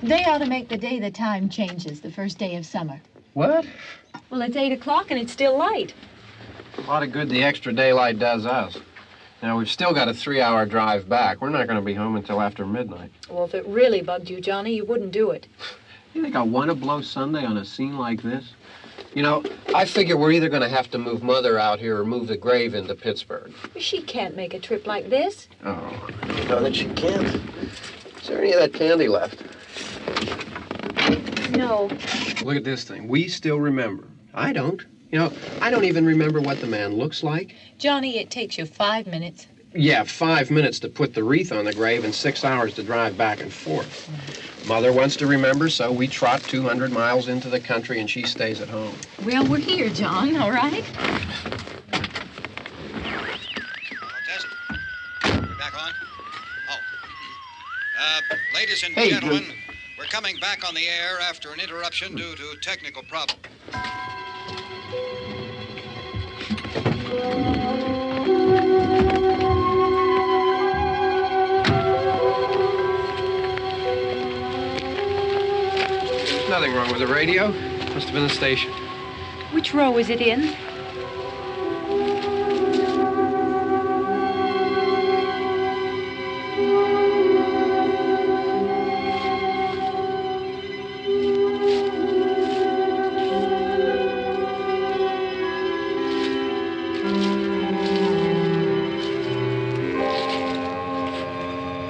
They ought to make the day the time changes, the first day of summer. What? Well, it's 8 o'clock and it's still light. A lot of good the extra daylight does us. Now, we've still got a 3-hour drive back. We're not going to be home until after midnight. Well, if it really bugged you, Johnny, you wouldn't do it. You think I want to blow Sunday on a scene like this? You know, I figure we're either going to have to move Mother out here or move the grave into Pittsburgh. She can't make a trip like this. Oh, you know that she can't. Is there any of that candy left? No. Look at this thing. We still remember. I don't. You know, I don't even remember what the man looks like. Johnny, it takes you 5 minutes. Yeah, 5 minutes to put the wreath on the grave and 6 hours to drive back and forth. Mother wants to remember, so we trot 200 miles into the country and she stays at home. Well, we're here, John, all right? Test. We're back on? Oh. Ladies and Hey, gentlemen, good. we're coming back on the air after an interruption due to technical problem. There's nothing wrong with the radio. Must have been the station. Which row is it in?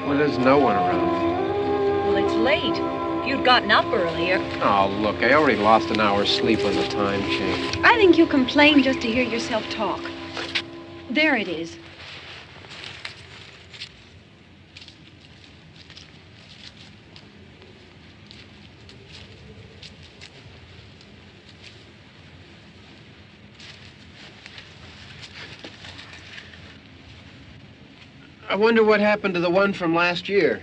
Well, there's no one around. Well, it's late. If you'd gotten up earlier. Oh, look, I already lost an hour's sleep on the time change. I think you complain just to hear yourself talk. There it is. I wonder what happened to the one from last year.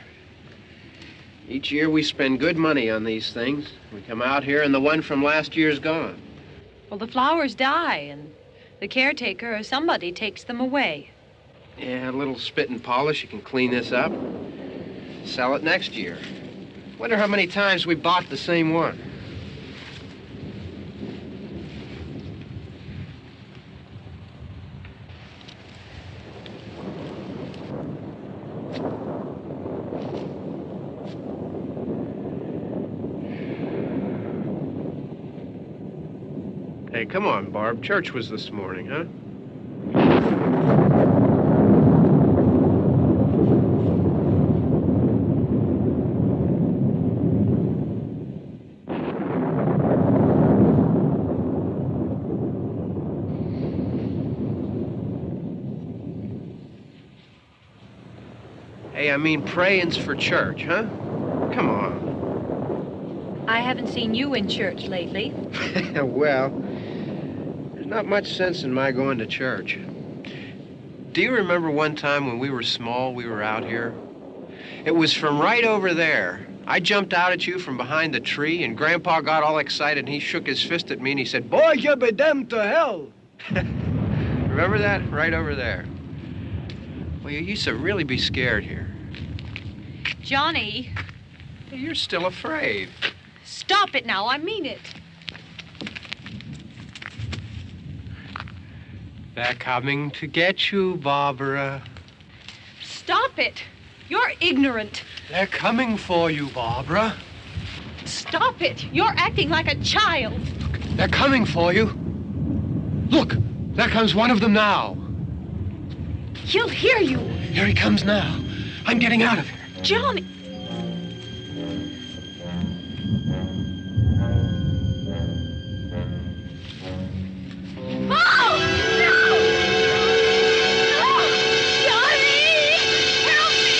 Each year we spend good money on these things. We come out here and the one from last year's gone. Well, the flowers die, and the caretaker or somebody takes them away. Yeah, a little spit and polish, you can clean this up. Sell it next year. Wonder how many times we bought the same one. Hey, come on, Barb. Church was this morning, huh? Hey, I mean, praying's for church, huh? Come on. I haven't seen you in church lately. Well, there's not much sense in my going to church. Do you remember one time when we were small, we were out here? It was from right over there. I jumped out at you from behind the tree, and Grandpa got all excited, and he shook his fist at me, and he said, "Boy, you be damned to hell." Remember that? Right over there. Well, you used to really be scared here. Johnny, You're still afraid. stop it now. I mean it. They're coming to get you, Barbara. Stop it. You're ignorant. They're coming for you, Barbara. Stop it. You're acting like a child. They're coming for you. Look, there comes one of them now. He'll hear you. Here he comes now. I'm getting out of here. Johnny. Oh! No! No! Johnny! Help me!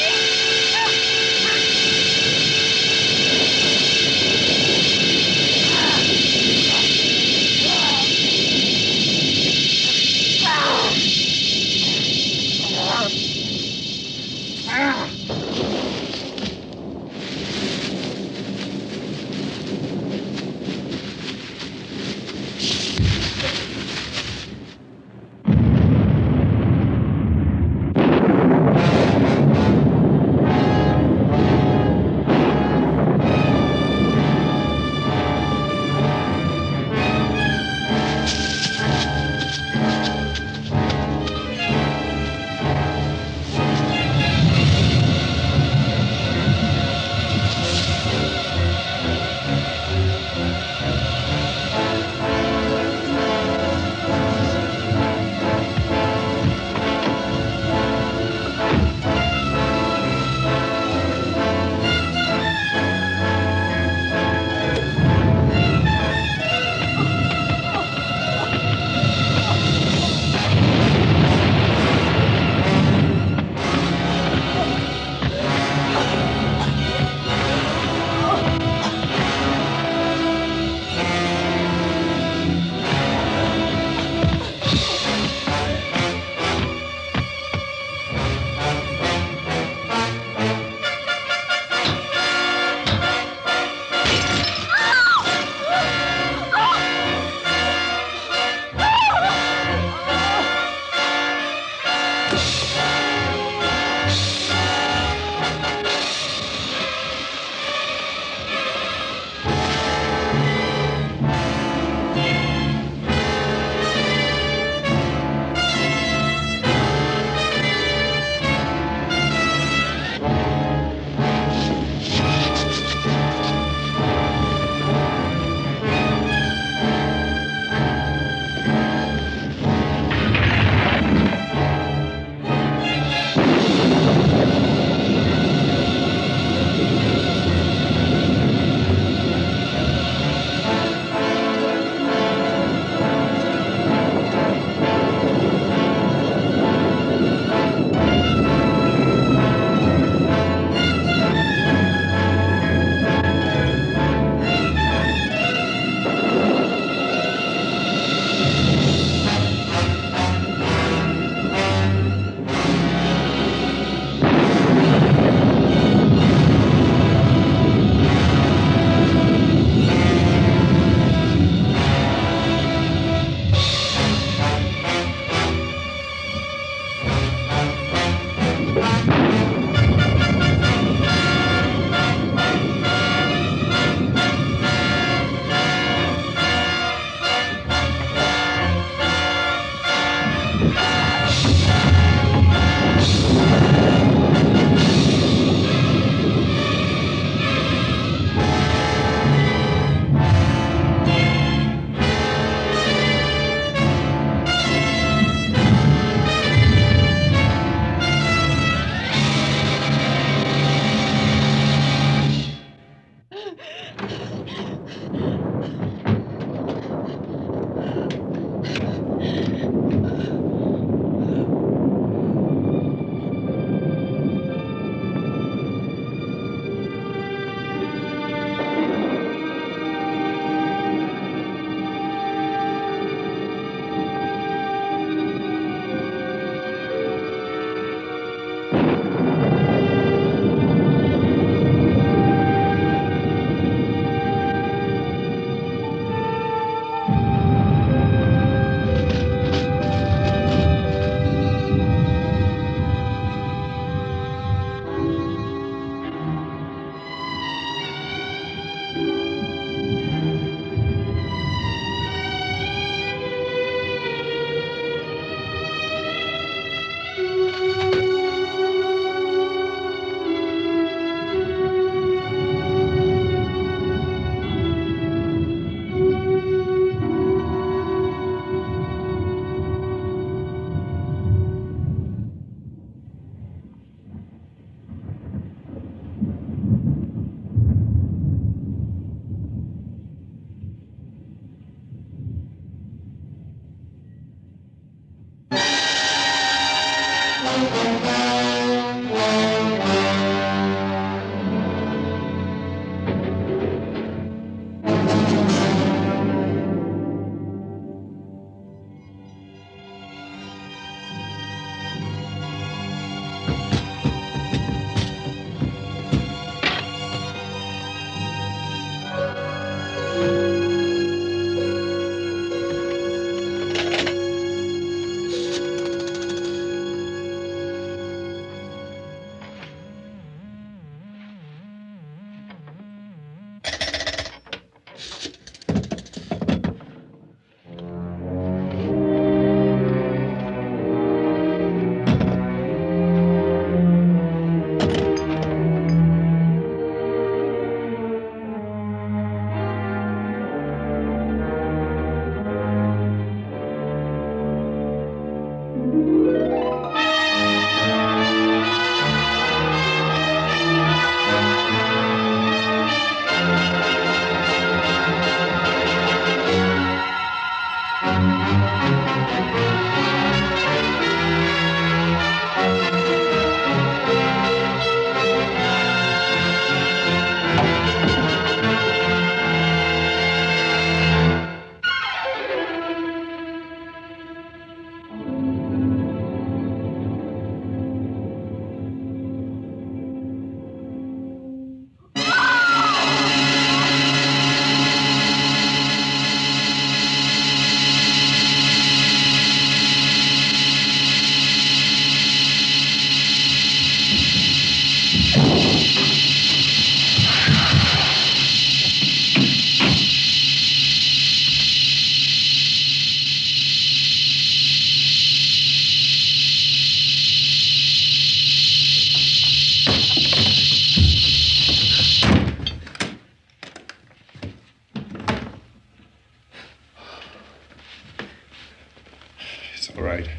All right.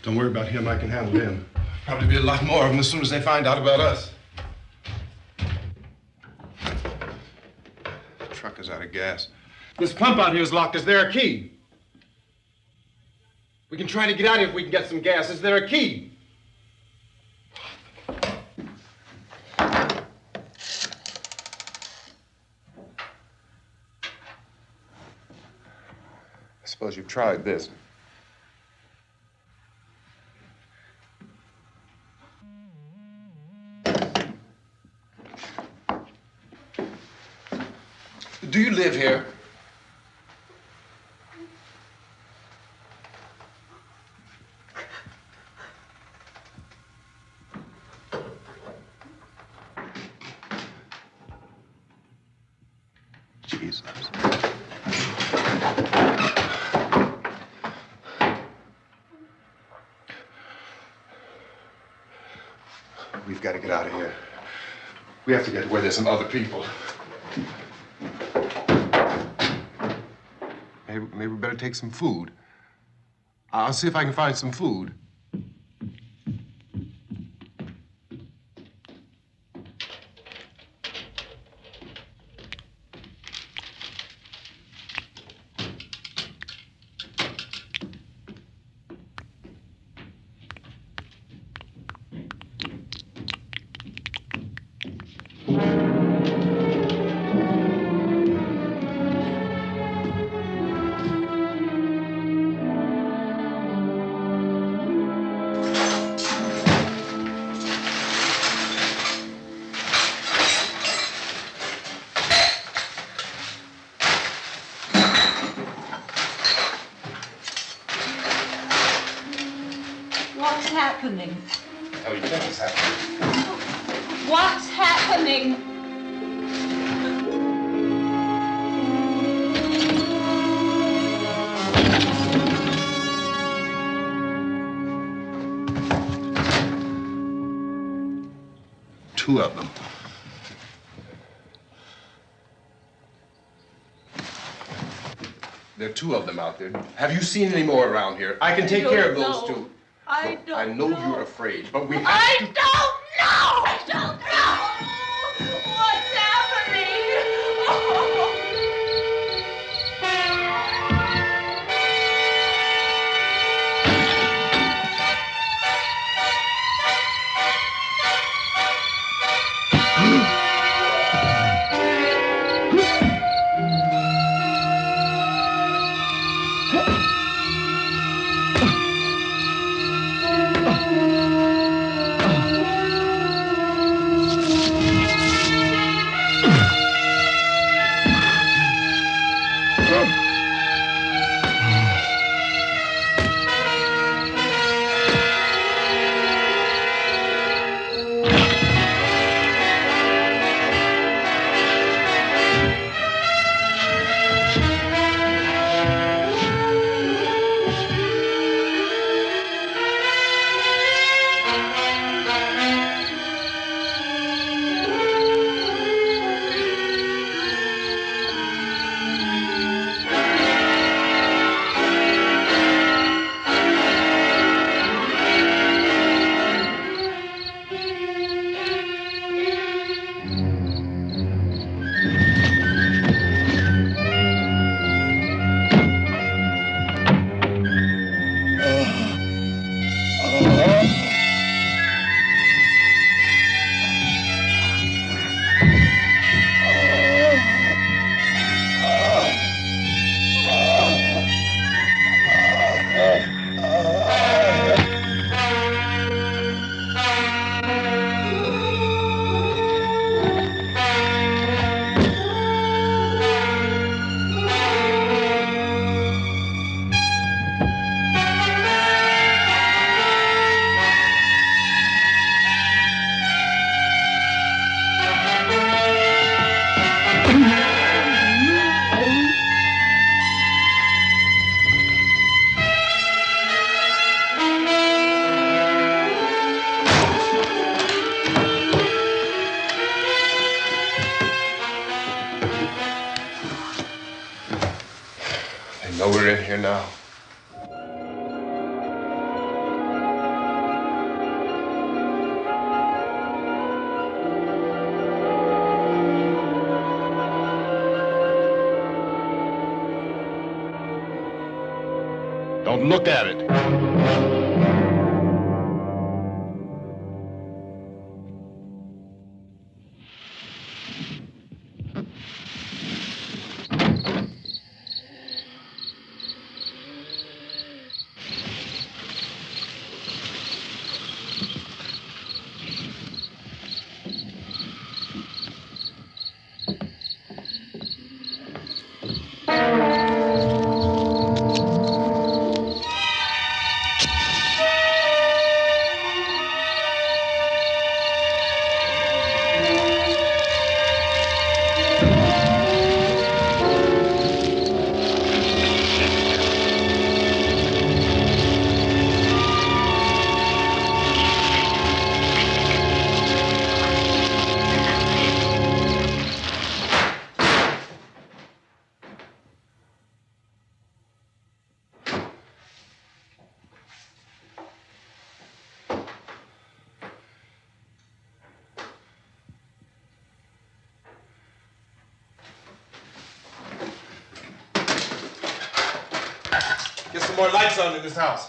Don't worry about him. I can handle him. Probably be a lot more of them as soon as they find out about us. The truck is out of gas. This pump out here is locked. Is there a key? We can try to get out here if we can get some gas. Is there a key? I suppose you've tried this. Do you live here? Jesus. We've got to get out of here. We have to get where there's some other people. Maybe we better take some food. I'll see if I can find some food. What's happening? Oh, you think it's happening? What's happening? Two of them. There are two of them out there. Have you seen any more around here? I can take care of those two. I Look, I know you're afraid, but we have to... I don't know! I don't know! What's happening? now. Don't look at it. Get some more lights on in this house.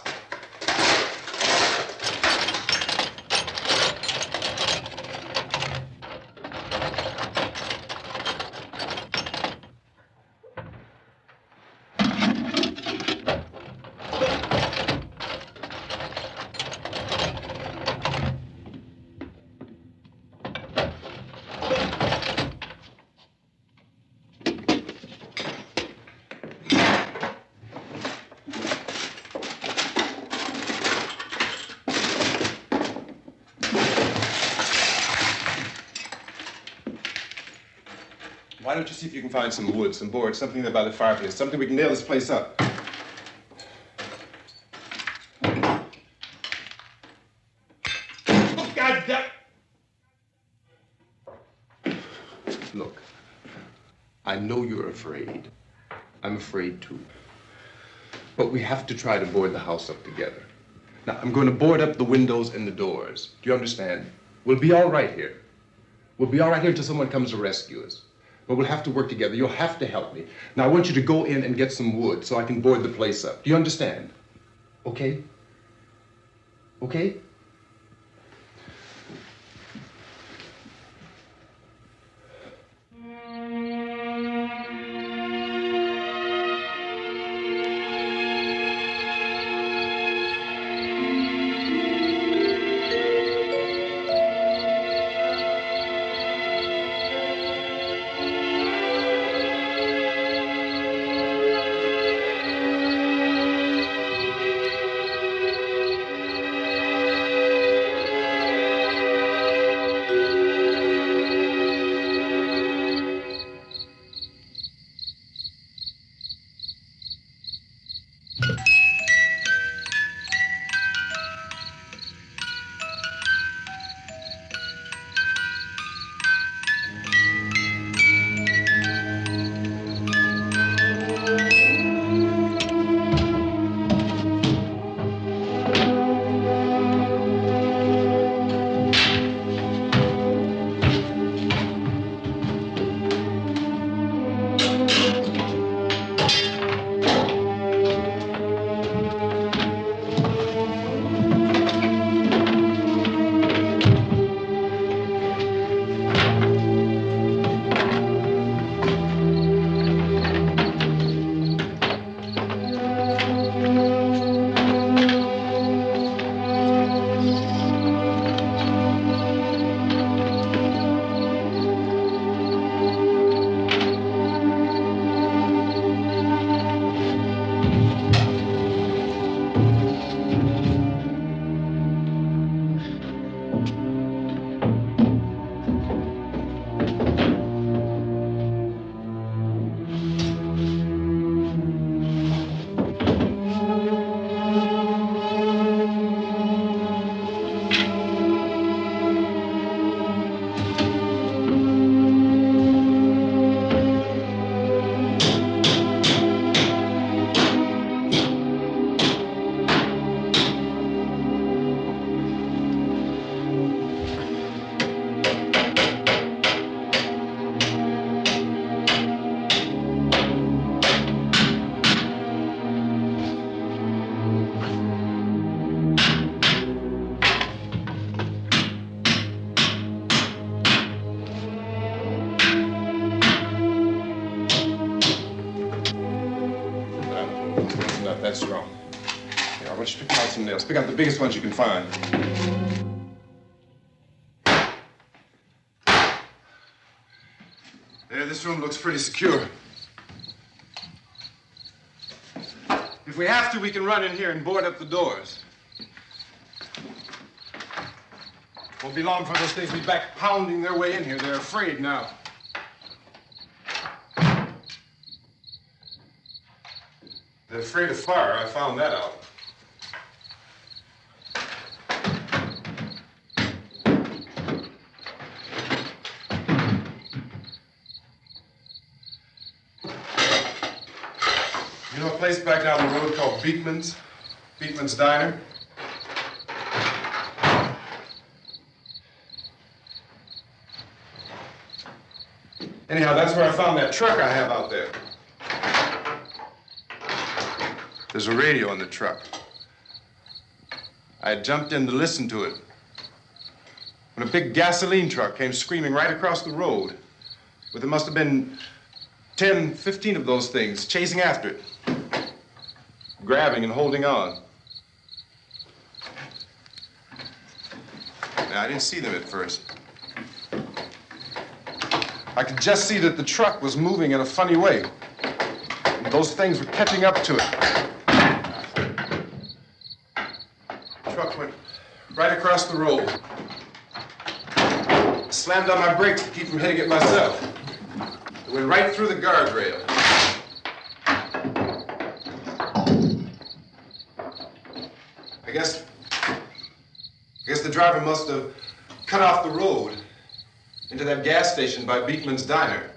Why don't you see if you can find some wood, some boards, something there by the fireplace, something we can nail this place up. God damn! Look, I know you're afraid. I'm afraid too. But we have to try to board the house up together. Now, I'm going to board up the windows and the doors. Do you understand? We'll be all right here. We'll be all right here until someone comes to rescue us. But we'll have to work together. You'll have to help me. Now, I want you to go in and get some wood so I can board the place up. Do you understand? Okay? Okay? some nails. Pick out the biggest ones you can find. There, this room looks pretty secure. If we have to, we can run in here and board up the doors. Won't be long for those things to be back pounding their way in here. They're afraid now. They're afraid of fire. I found that out. You know a place back down the road called Beekman's? Beekman's Diner? Anyhow, that's where I found that truck I have out there. There's a radio in the truck. I had jumped in to listen to it when a big gasoline truck came screaming right across the road. But there must have been 10, 15 of those things chasing after it, grabbing and holding on. Now, I didn't see them at first. I could just see that the truck was moving in a funny way. And those things were catching up to it. The truck went right across the road. Slammed on my brakes to keep from hitting it myself. It went right through the guardrail. I guess the driver must have cut off the road into that gas station by Beekman's Diner.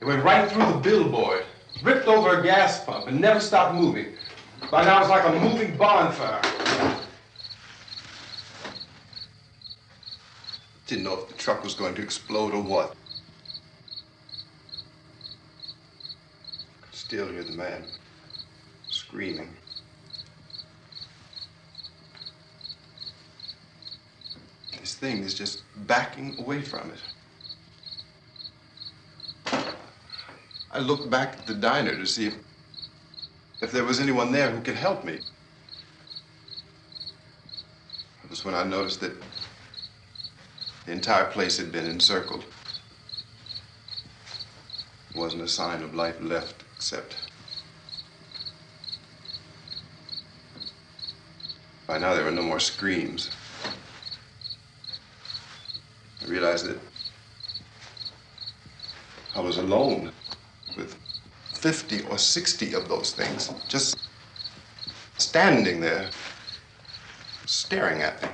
It went right through the billboard, ripped over a gas pump, and never stopped moving. By now, it's like a moving bonfire. Didn't know if the truck was going to explode or what. Could still hear the man screaming. This thing is just backing away from it. I looked back at the diner to see if there was anyone there who could help me. It was when I noticed that the entire place had been encircled. There wasn't a sign of life left except by now there were no more screams. I realized that I was alone with 50 or 60 of those things, just standing there, staring at me.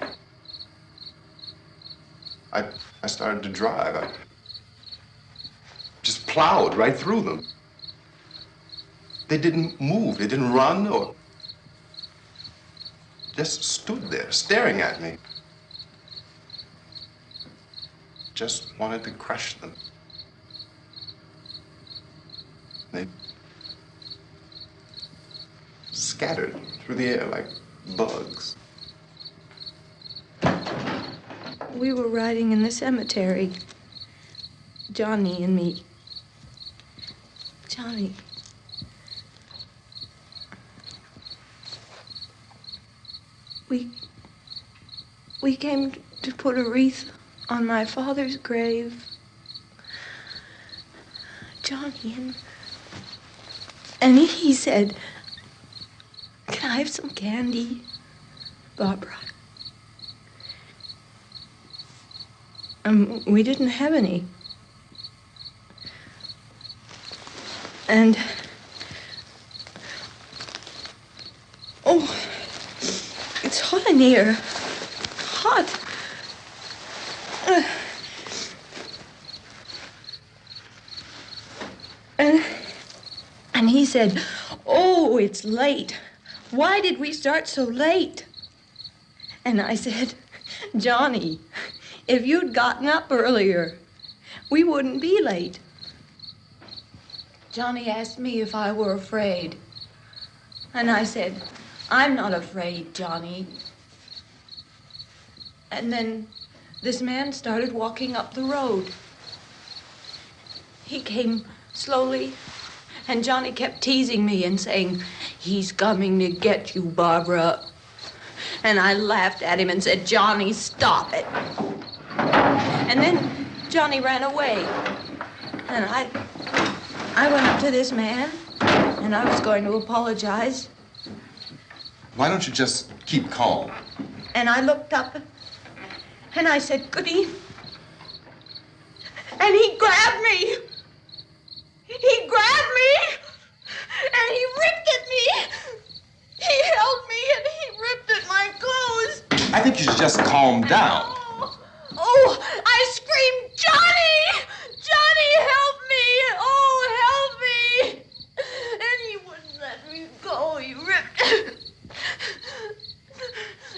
I started to drive. I just plowed right through them. They didn't move, they didn't run or just stood there, staring at me. Just wanted to crush them. They scattered through the air like bugs. We were riding in the cemetery, Johnny and me. Johnny. We came to put a wreath on my father's grave. Johnny, and he said, "Can I have some candy, Barbara?" We didn't have any. And, oh, it's hot in here. Hot. And he said, "Oh, it's late. Why did we start so late?" And I said, "Johnny, if you'd gotten up earlier, we wouldn't be late." Johnny asked me if I were afraid. And I said, "I'm not afraid, Johnny." And then this man started walking up the road. He came slowly, and Johnny kept teasing me and saying, "He's coming to get you, Barbara." And I laughed at him and said, "Johnny, stop it." And then Johnny ran away. And I went up to this man, and I was going to apologize. Why don't you just keep calm? And I looked up, and I said, "Good evening." And he grabbed me. He grabbed me, and he ripped at me. He held me, and he ripped at my clothes. I think you should just calm down. Oh, I screamed, "Johnny! Johnny, help me! Oh, help me!" And he wouldn't let me go. He ripped.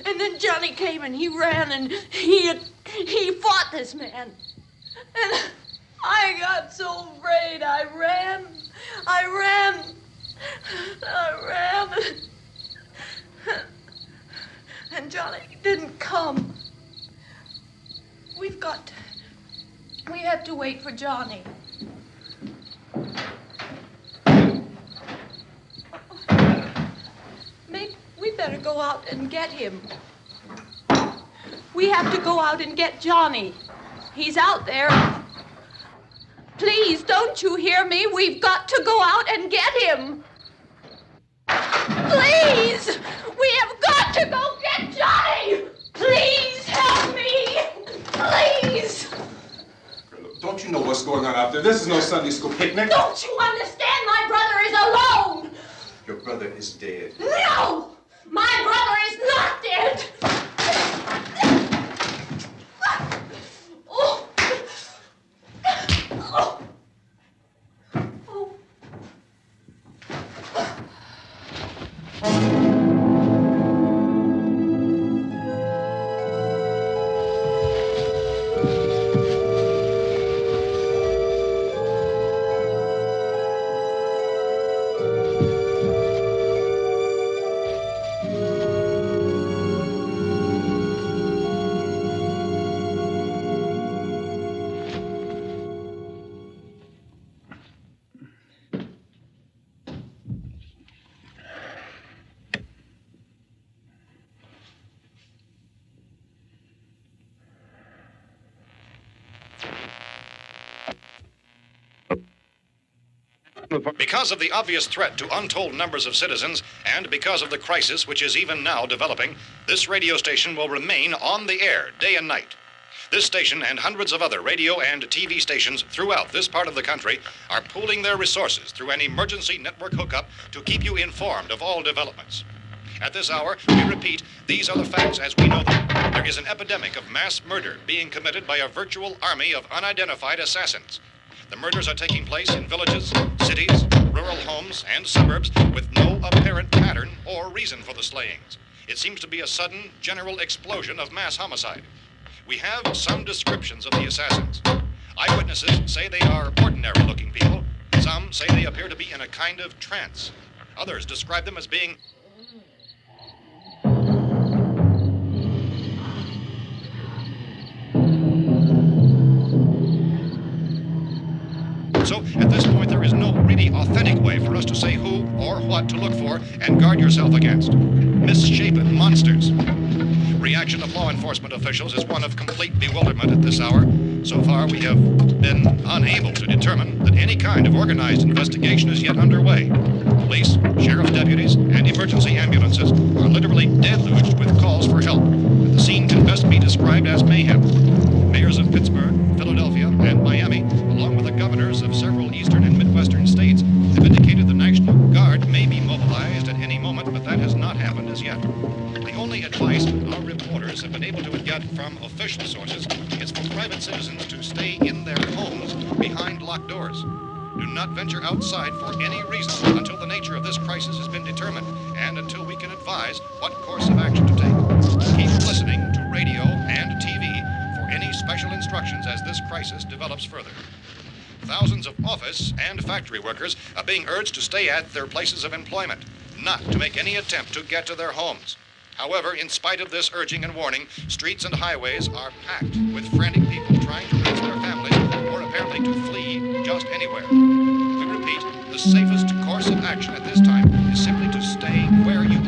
And then Johnny came and he ran and he fought this man. And I got so afraid. I ran. And Johnny didn't come. We have to wait for Johnny. We better go out and get him. We have to go out and get Johnny. He's out there. Please, don't you hear me? We've got to go out and get him. Please! We have got to go get Johnny! Please help me! Please! Don't you know what's going on out there? This is no Sunday school picnic. Don't you understand? My brother is alone! Your brother is dead. No! My brother is not dead! Oh. Oh. Because of the obvious threat to untold numbers of citizens, and because of the crisis which is even now developing, this radio station will remain on the air day and night. This station and hundreds of other radio and TV stations throughout this part of the country are pooling their resources through an emergency network hookup to keep you informed of all developments. At this hour, we repeat, these are the facts as we know them. There is an epidemic of mass murder being committed by a virtual army of unidentified assassins. The murders are taking place in villages, cities, rural homes, and suburbs with no apparent pattern or reason for the slayings. It seems to be a sudden, general explosion of mass homicide. We have some descriptions of the assassins. Eyewitnesses say they are ordinary-looking people. Some say they appear to be in a kind of trance. Others describe them as being So, at this point, there is no really authentic way for us to say who or what to look for and guard yourself against. Misshapen monsters. Reaction of law enforcement officials is one of complete bewilderment at this hour. So far, we have been unable to determine that any kind of organized investigation is yet underway. Police, sheriff's deputies, and emergency ambulances are literally deluged with calls for help. The scene can best be described as mayhem. Mayors of Pittsburgh, Philadelphia, and Miami, along with the governors of several eastern and midwestern states, have indicated the National Guard may be mobilized at any moment, but that has not happened as yet. The only advice our reporters have been able to get from official sources is for private citizens to stay in their homes behind locked doors. Do not venture outside for any reason until the nature of this crisis has been determined and until we can advise what course of action to take. Keep listening to radio and TV for any special instructions as this crisis develops further. Thousands of office and factory workers are being urged to stay at their places of employment, not to make any attempt to get to their homes. However, in spite of this urging and warning, streets and highways are packed with frantic people trying to reach their families or apparently to flee just anywhere. We repeat, the safest course of action at this time is simply to stay where you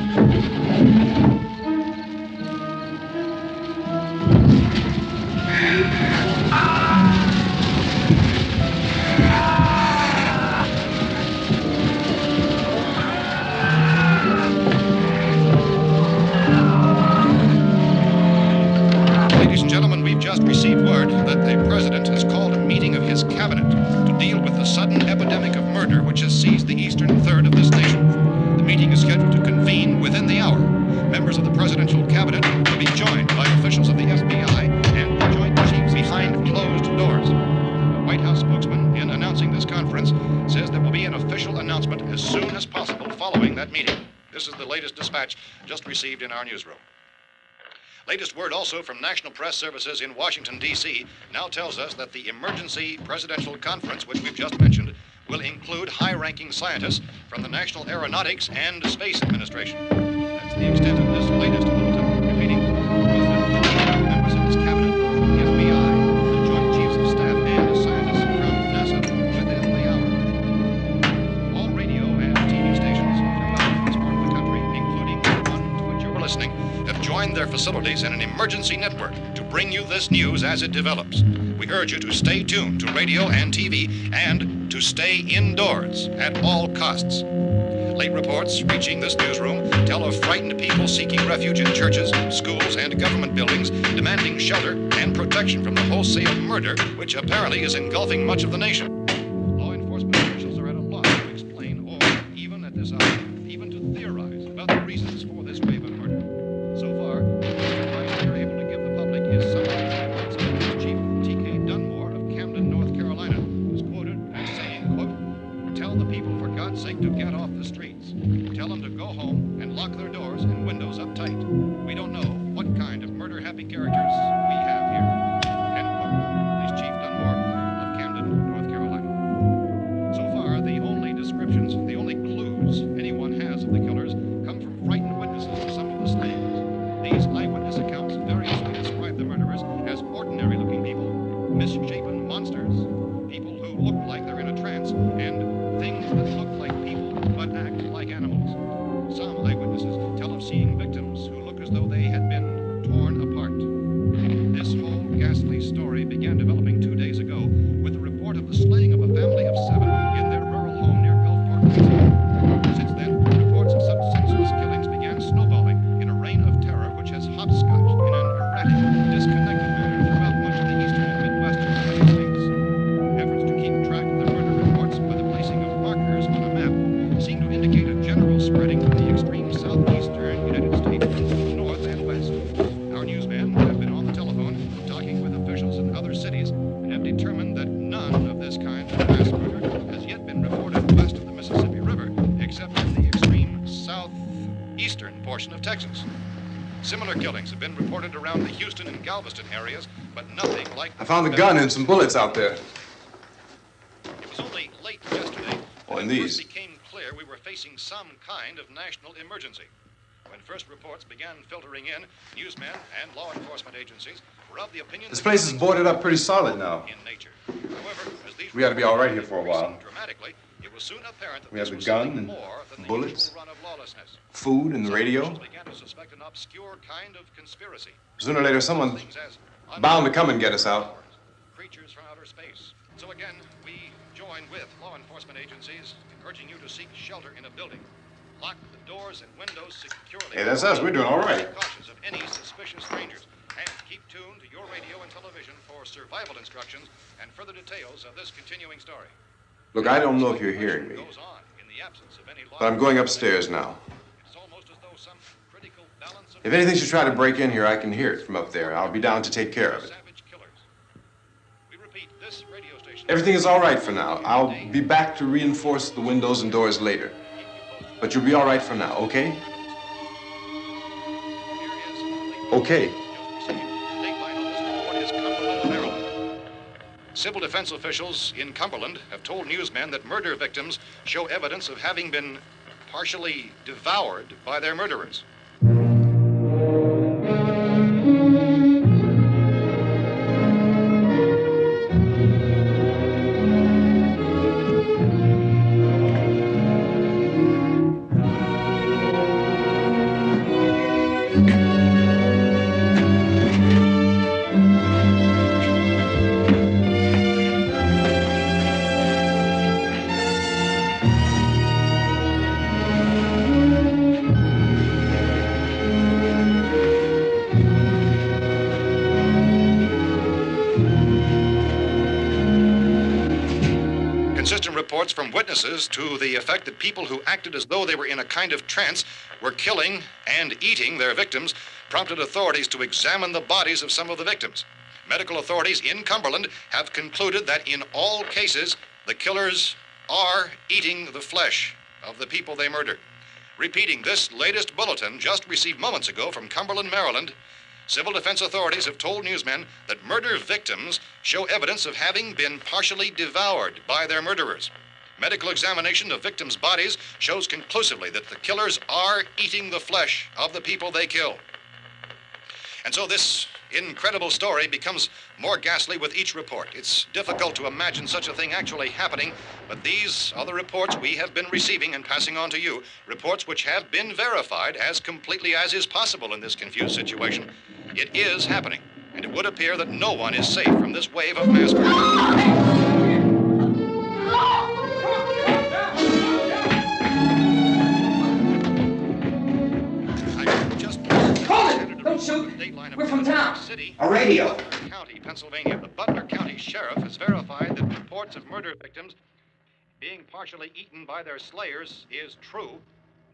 Ladies and gentlemen, we've just received word that the president has called a meeting of his cabinet to deal with the sudden epidemic of murder which has seized the eastern third of this nation. The meeting is scheduled to convene within the hour. Members of the presidential cabinet will be joined by officials of the FBI and joint chiefs behind closed doors. The White House spokesman, in announcing this conference, says there will be an official announcement as soon as possible following that meeting. This is the latest dispatch just received in our newsroom. Latest word also from National Press Services in Washington, D.C. now tells us that the emergency presidential conference, which we've just mentioned, will include high-ranking scientists from the National Aeronautics and Space Administration. That's the extent of this latest bulletin. Repeating, members of his cabinet, the FBI, the Joint Chiefs of Staff, and scientists from NASA within the hour. All radio and TV stations throughout this part of the country, including the one to which you were listening, have joined their facilities in an emergency network to bring you this news as it develops. We urge you to stay tuned to radio and TV and to stay indoors at all costs. Late reports reaching this newsroom tell of frightened people seeking refuge in churches, schools, and government buildings, demanding shelter and protection from the wholesale murder which apparently is engulfing much of the nation. Law enforcement officials are at a loss to explain or, even at this hour, even to theorize about the reasons for this wave of murder. So far, the advice we are able to give the public is summary reports of Chief T.K. Dunmore of Camden, North Carolina, who's quoted as saying, quote, "Tell the people for God's sake to get off the streets. Tell them to go home and lock their doors and windows up tight. We don't know what kind of murder-happy characters we have here." End quote. This Chief Dunmore of Camden, North Carolina. So far, the only descriptions, the only clues anyone has of the killers come from frightened witnesses of some of the slayings. These eyewitness accounts variously describe the murderers as ordinary-looking people, misshapen monsters, people who look like they're in a trance, and things that look like people but act like animals. Some eyewitnesses tell of seeing victims who look as though they had been torn apart. This whole ghastly story began developing 2 days ago with the report of the slaying of a family of 7 in their rural home near Gulfport, Louisiana. Since then, reports of such senseless killings began snowballing in a reign of terror which has hopscotched in an erratic, disconnected manner throughout much of the eastern and midwestern United States. Efforts to keep track of the murder reports by the placing of markers on a map seem to indicate a general spreading from the extreme southeastern United States to the north and west. Our newsmen have been on the telephone talking with officials in other cities and have determined that none of this kind of mass murder has yet been reported west of the Mississippi River, except in the extreme southeastern portion of Texas. Similar killings have been reported around the Houston and Galveston areas, but nothing like... I found a gun and some bullets out there. It was only late yesterday Oh, that and it these. first became clear we were facing some kind of national emergency. When first reports began filtering in, newsmen and law enforcement agencies were of the opinion This that place is things boarded up were pretty solid now. in nature. However, as these We ought to be all right here reports for a while. increased dramatically, it was soon apparent that We have this the was gun something and more than the bullets, usual run of lawlessness. food and the Some radio. officials began to suspect an obscure kind of conspiracy. Sooner or later, someone's Things as bound to come and get us out. creatures from outer space. So again, we join with law enforcement agencies, urging you to seek shelter in a building. Lock the doors and windows securely. Hey, that's us. We're doing all right. Be cautious of any suspicious strangers. And keep tuned to your radio and television for survival instructions and further details of this continuing story. Look, I don't know if you're hearing me, Goes on in the absence of any law but I'm going upstairs now. It's almost as though some critical balance of If anything should try to break in here, I can hear it from up there. I'll be down to take care of it. savage killers. We repeat, this radio station. Everything is all right for now. I'll be back to reinforce the windows and doors later. But you'll be all right for now, okay? Okay. Civil defense officials in Cumberland have told newsmen that murder victims show evidence of having been partially devoured by their murderers. Consistent reports from witnesses to the effect that people who acted as though they were in a kind of trance were killing and eating their victims prompted authorities to examine the bodies of some of the victims. Medical authorities in Cumberland have concluded that in all cases, the killers are eating the flesh of the people they murdered. Repeating this latest bulletin just received moments ago from Cumberland, Maryland, civil defense authorities have told newsmen that murder victims show evidence of having been partially devoured by their murderers. Medical examination of victims' bodies shows conclusively that the killers are eating the flesh of the people they kill. And so this incredible story becomes more ghastly with each report. It's difficult to imagine such a thing actually happening, but these are the reports we have been receiving and passing on to you, reports which have been verified as completely as is possible in this confused situation. It is happening, and it would appear that no one is safe from this wave of mass murder. Don't shoot. We're from town. A radio. County, Pennsylvania. The Butler County Sheriff has verified that reports of murder victims being partially eaten by their slayers is true.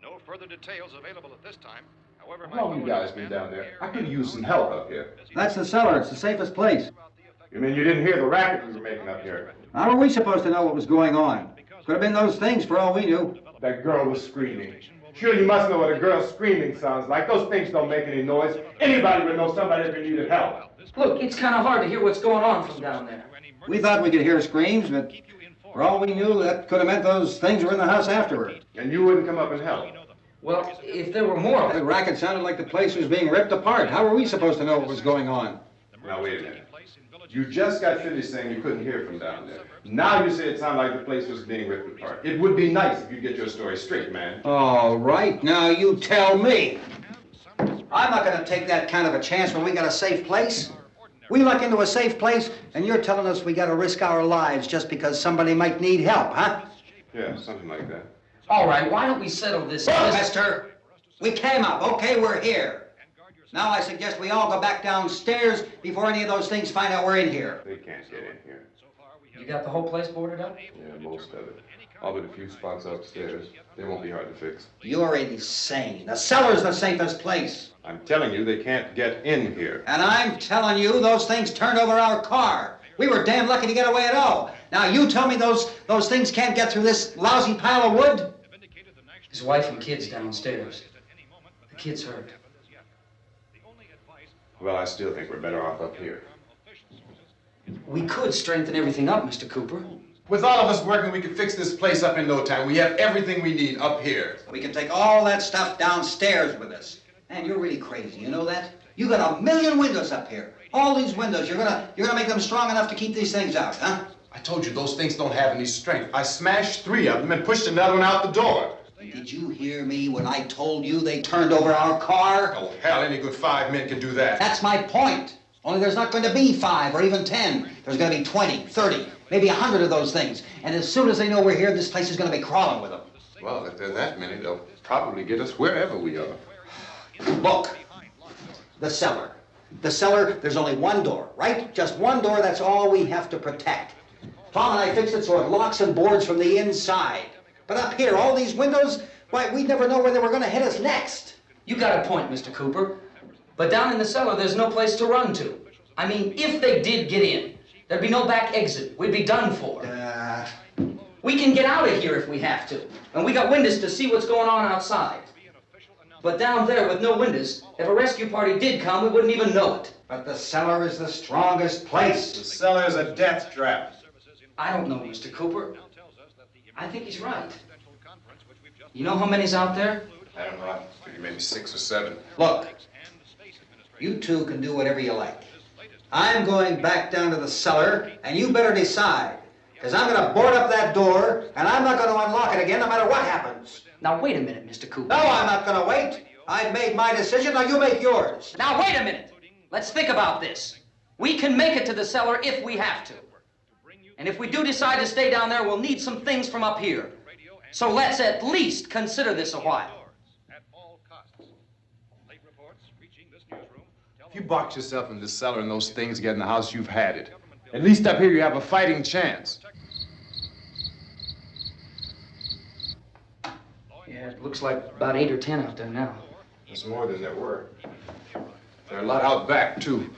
No further details available at this time. However, How long have you guys been down there? I could use some help up here. That's the cellar. It's the safest place. You mean you didn't hear the racket we were making up here? How are we supposed to know what was going on? Could have been those things for all we knew. That girl was screaming. Sure, you must know what a girl screaming sounds like. Those things don't make any noise. Anybody would know somebody ever needed help. Look, it's kind of hard to hear what's going on from down there. We thought we could hear screams, but for all we knew, that could have meant those things were in the house afterward. And you wouldn't come up and help? Well, if there were more... The racket sounded like the place was being ripped apart. How were we supposed to know what was going on? Now, wait a minute. You just got finished saying you couldn't hear from down there. Now you say it sounded like the place was being ripped apart. It would be nice if you'd get your story straight, man. All right, now you tell me. I'm not going to take that kind of a chance when we got a safe place. We luck into a safe place, and you're telling us we got to risk our lives just because somebody might need help, huh? Yeah, something like that. All right, why don't we settle this? Mister, we came up. Okay, we're here. Now I suggest we all go back downstairs before any of those things find out we're in here. They can't get in here. You got the whole place boarded up? Yeah, most of it. All but a few spots upstairs. They won't be hard to fix. You're insane. The cellar's the safest place. I'm telling you, they can't get in here. And I'm telling you, those things turned over our car. We were damn lucky to get away at all. Now you tell me those things can't get through this lousy pile of wood? His wife and kids downstairs. The kid's hurt. Well, I still think we're better off up here. We could strengthen everything up, Mr. Cooper. With all of us working, we could fix this place up in no time. We have everything we need up here. We can take all that stuff downstairs with us. Man, you're really crazy, you know that? You got 1,000,000 windows up here. All these windows, you're gonna make them strong enough to keep these things out, huh? I told you those things don't have any strength. I smashed 3 of them and pushed another one out the door. Did you hear me when I told you they turned over our car? Oh, hell, any good 5 men can do that. That's my point. Only there's not going to be 5 or even 10. There's going to be 20, 30, maybe 100 of those things. And as soon as they know we're here, this place is going to be crawling with them. Well, if there are that many, they'll probably get us wherever we are. Look, the cellar. The cellar, there's only one door, right? Just one door, that's all we have to protect. Tom and I fixed it so it locks and boards from the inside. But up here, all these windows, why, we'd never know where they were going to hit us next. You got a point, Mr. Cooper. But down in the cellar, there's no place to run to. I mean, if they did get in, there'd be no back exit. We'd be done for. We can get out of here if we have to. And we got windows to see what's going on outside. But down there with no windows, if a rescue party did come, we wouldn't even know it. But the cellar is the strongest place. The cellar is a death trap. I don't know, Mr. Cooper. I think he's right. You know how many's out there? I don't know. Maybe 6 or 7. Look, you two can do whatever you like. I'm going back down to the cellar, and you better decide. Because I'm going to board up that door, and I'm not going to unlock it again no matter what happens. Now, wait a minute, Mr. Cooper. No, I'm not going to wait. I've made my decision, now you make yours. Now, wait a minute. Let's think about this. We can make it to the cellar if we have to. And if we do decide to stay down there, we'll need some things from up here. So let's at least consider this a while. If you box yourself in this cellar and those things get in the house, you've had it. At least up here you have a fighting chance. Yeah, it looks like about 8 or 10 out there now. There's more than there were. There are a lot out back, too.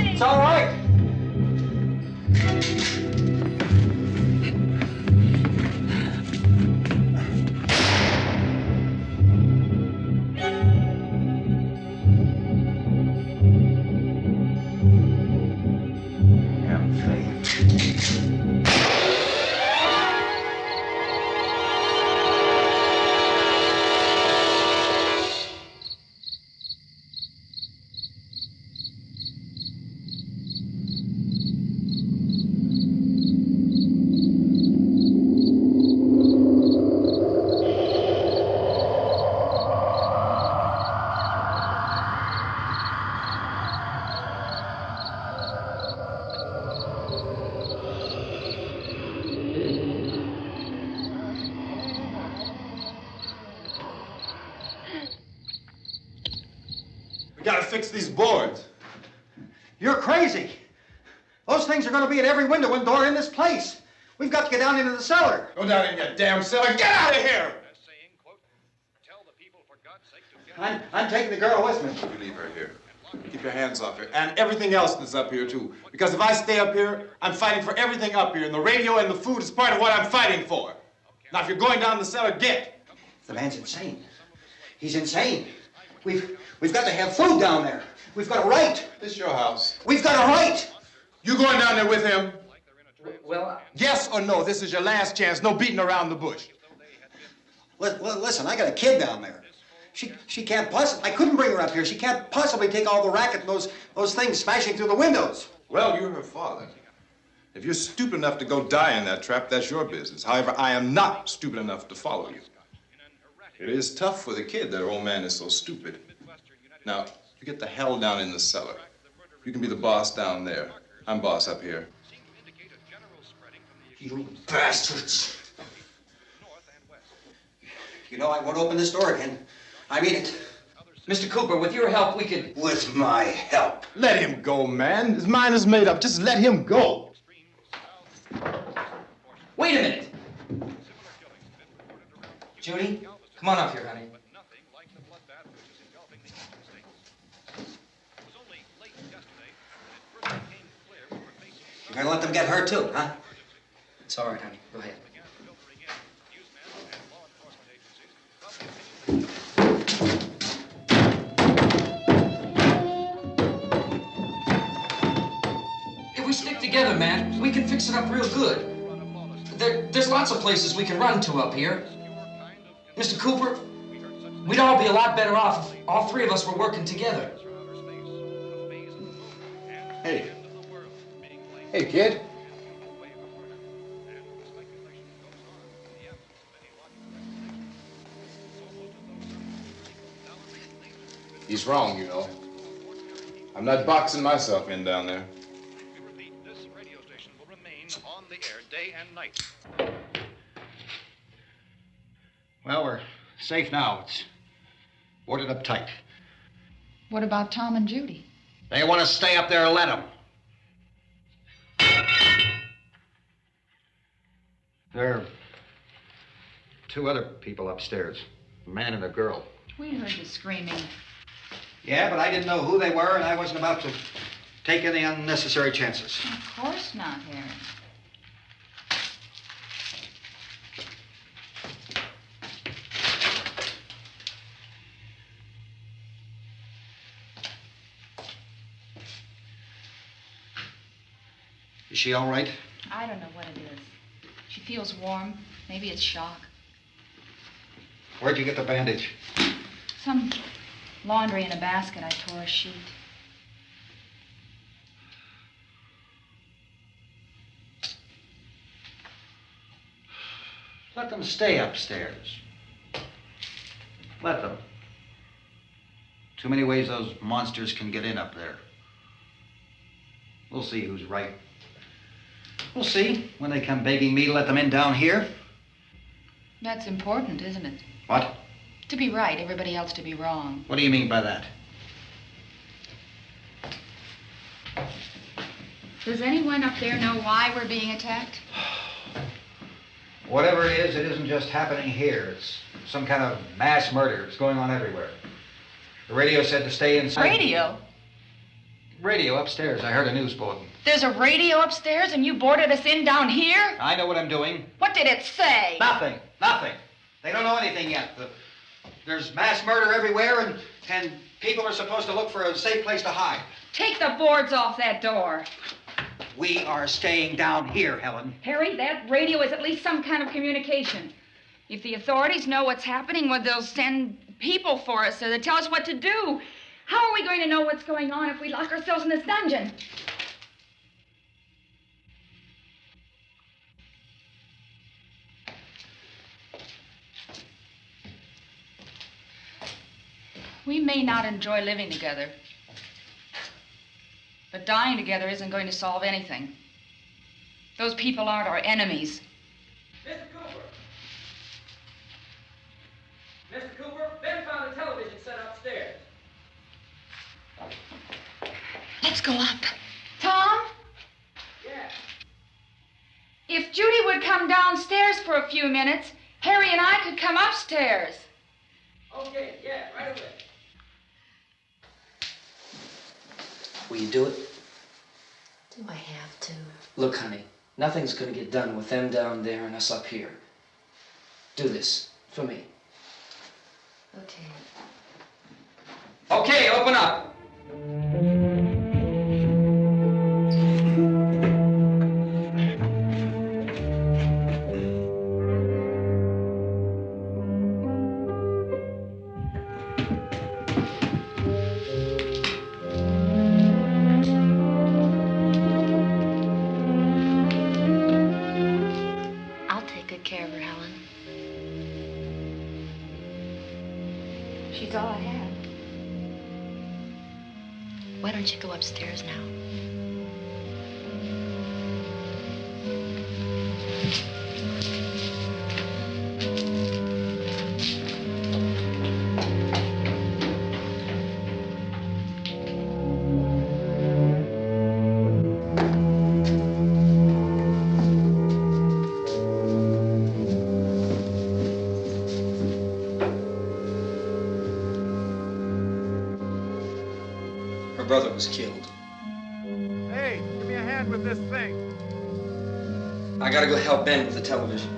It's all right. We gotta fix these boards. You're crazy. Those things are going to be at every window and door in this place. We've got to get down into the cellar. Go down in your damn cellar. Get out of here! I'm taking the girl with me. You leave her here. Keep your hands off her. And everything else that's up here, too. Because if I stay up here, I'm fighting for everything up here. And the radio and the food is part of what I'm fighting for. Now, if you're going down the cellar, get. The man's insane. He's insane. We've got to have food down there. We've got a right. This is your house. We've got a right. You going down there with him? Well, Yes or no? This is your last chance. No beating around the bush. Listen, I got a kid down there. She can't possibly, I couldn't bring her up here. She can't possibly take all the racket and those things smashing through the windows. Well, you're her father. If you're stupid enough to go die in that trap, that's your business. However, I am not stupid enough to follow you. It is tough for the kid that her old man is so stupid. Now, you get the hell down in the cellar. You can be the boss down there. I'm boss up here. You bastards. You know, I won't open this door again. I mean it. Mr. Cooper, with your help, we could... With my help. Let him go, man. His mind is made up. Just let him go. Wait a minute. Judy, come on up here, honey. You're gonna let them get hurt too, huh? It's all right, honey. Go ahead. If we stick together, man, we can fix it up real good. There's lots of places we can run to up here. Mr. Cooper, we'd all be a lot better off if all three of us were working together. Hey. Hey, kid. He's wrong, you know. I'm not boxing myself in down there. This radio station will remain on the air day and night. Well, we're safe now. It's boarded up tight. What about Tom and Judy? They want to stay up there, let them. There are two other people upstairs, a man and a girl. We heard the screaming. Yeah, but I didn't know who they were, and I wasn't about to take any unnecessary chances. Of course not, Harry. Is she all right? I don't know what it is. She feels warm. Maybe it's shock. Where'd you get the bandage? Some laundry in a basket. I tore a sheet. Let them stay upstairs. Let them. Too many ways those monsters can get in up there. We'll see who's right. We'll see when they come begging me to let them in down here. That's important, isn't it? What? To be right, everybody else to be wrong. What do you mean by that? Does anyone up there know why we're being attacked? Whatever it isn't just happening here. It's some kind of mass murder. It's going on everywhere. The radio said to stay inside. Radio? Radio upstairs. I heard a news bulletin. There's a radio upstairs and you boarded us in down here? I know what I'm doing. What did it say? Nothing. Nothing. They don't know anything yet. There's mass murder everywhere, and people are supposed to look for a safe place to hide. Take the boards off that door. We are staying down here, Helen. Harry, that radio is at least some kind of communication. If the authorities know what's happening, well, they'll send people for us so they'll tell us what to do. How are we going to know what's going on if we lock ourselves in this dungeon? We may not enjoy living together, but dying together isn't going to solve anything. Those people aren't our enemies. Mr. Cooper! Mr. Cooper, Ben found a television set upstairs. Let's go up. Tom? Yeah. If Judy would come downstairs for a few minutes, Harry and I could come upstairs. Okay, yeah, right away. Will you do it? Do I have to? Look, honey, nothing's gonna get done with them down there and us up here. Do this for me. Okay. Okay, open up. She's all I have. Why don't you go upstairs now? Her brother was killed. Hey, give me a hand with this thing. I gotta go help Ben with the television.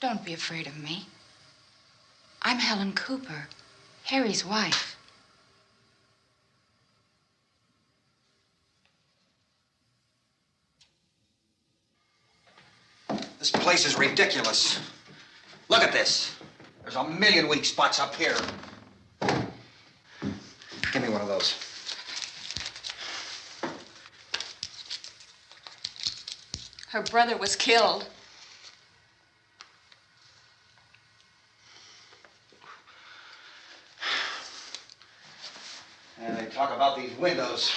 Don't be afraid of me. I'm Helen Cooper, Harry's wife. This place is ridiculous. Look at this. There's a million weak spots up here. windows. Her brother was killed. And they talk about these windows.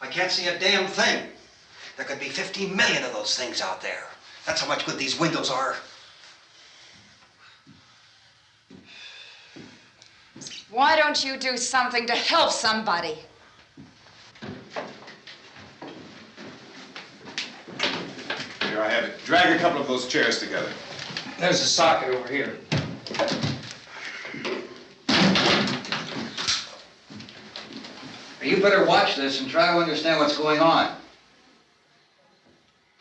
I can't see a damn thing. There could be 50 million of those things out there. That's how much good these windows are. Why don't you do something to help somebody? Here I have it. Drag a couple of those chairs together. There's a socket over here. You better watch this and try to understand what's going on.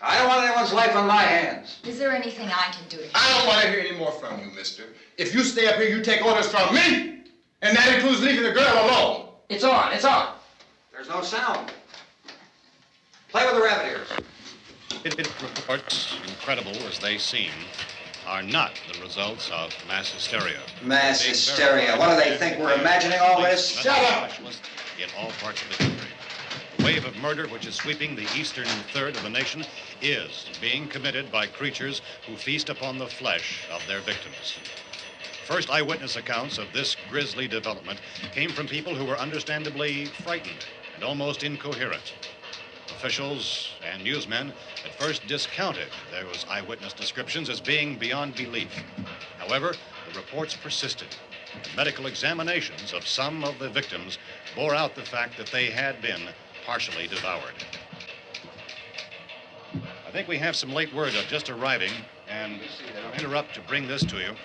I don't want anyone's life on my hands. Is there anything I can do to help? I don't want to hear any more from you, mister. If you stay up here, you take orders from me. And that includes leaving the girl alone. It's on, it's on. There's no sound. Play with the rabbit ears. Reports, incredible as they seem, are not the results of mass hysteria. Mass hysteria. What do they think? We're imagining all this? Shut up! In all parts of the country. The wave of murder which is sweeping the eastern third of the nation is being committed by creatures who feast upon the flesh of their victims. First eyewitness accounts of this grisly development came from people who were understandably frightened and almost incoherent. Officials and newsmen at first discounted those eyewitness descriptions as being beyond belief. However, the reports persisted. The medical examinations of some of the victims bore out the fact that they had been partially devoured. I think we have some late word just arriving, and I'll interrupt to bring this to you.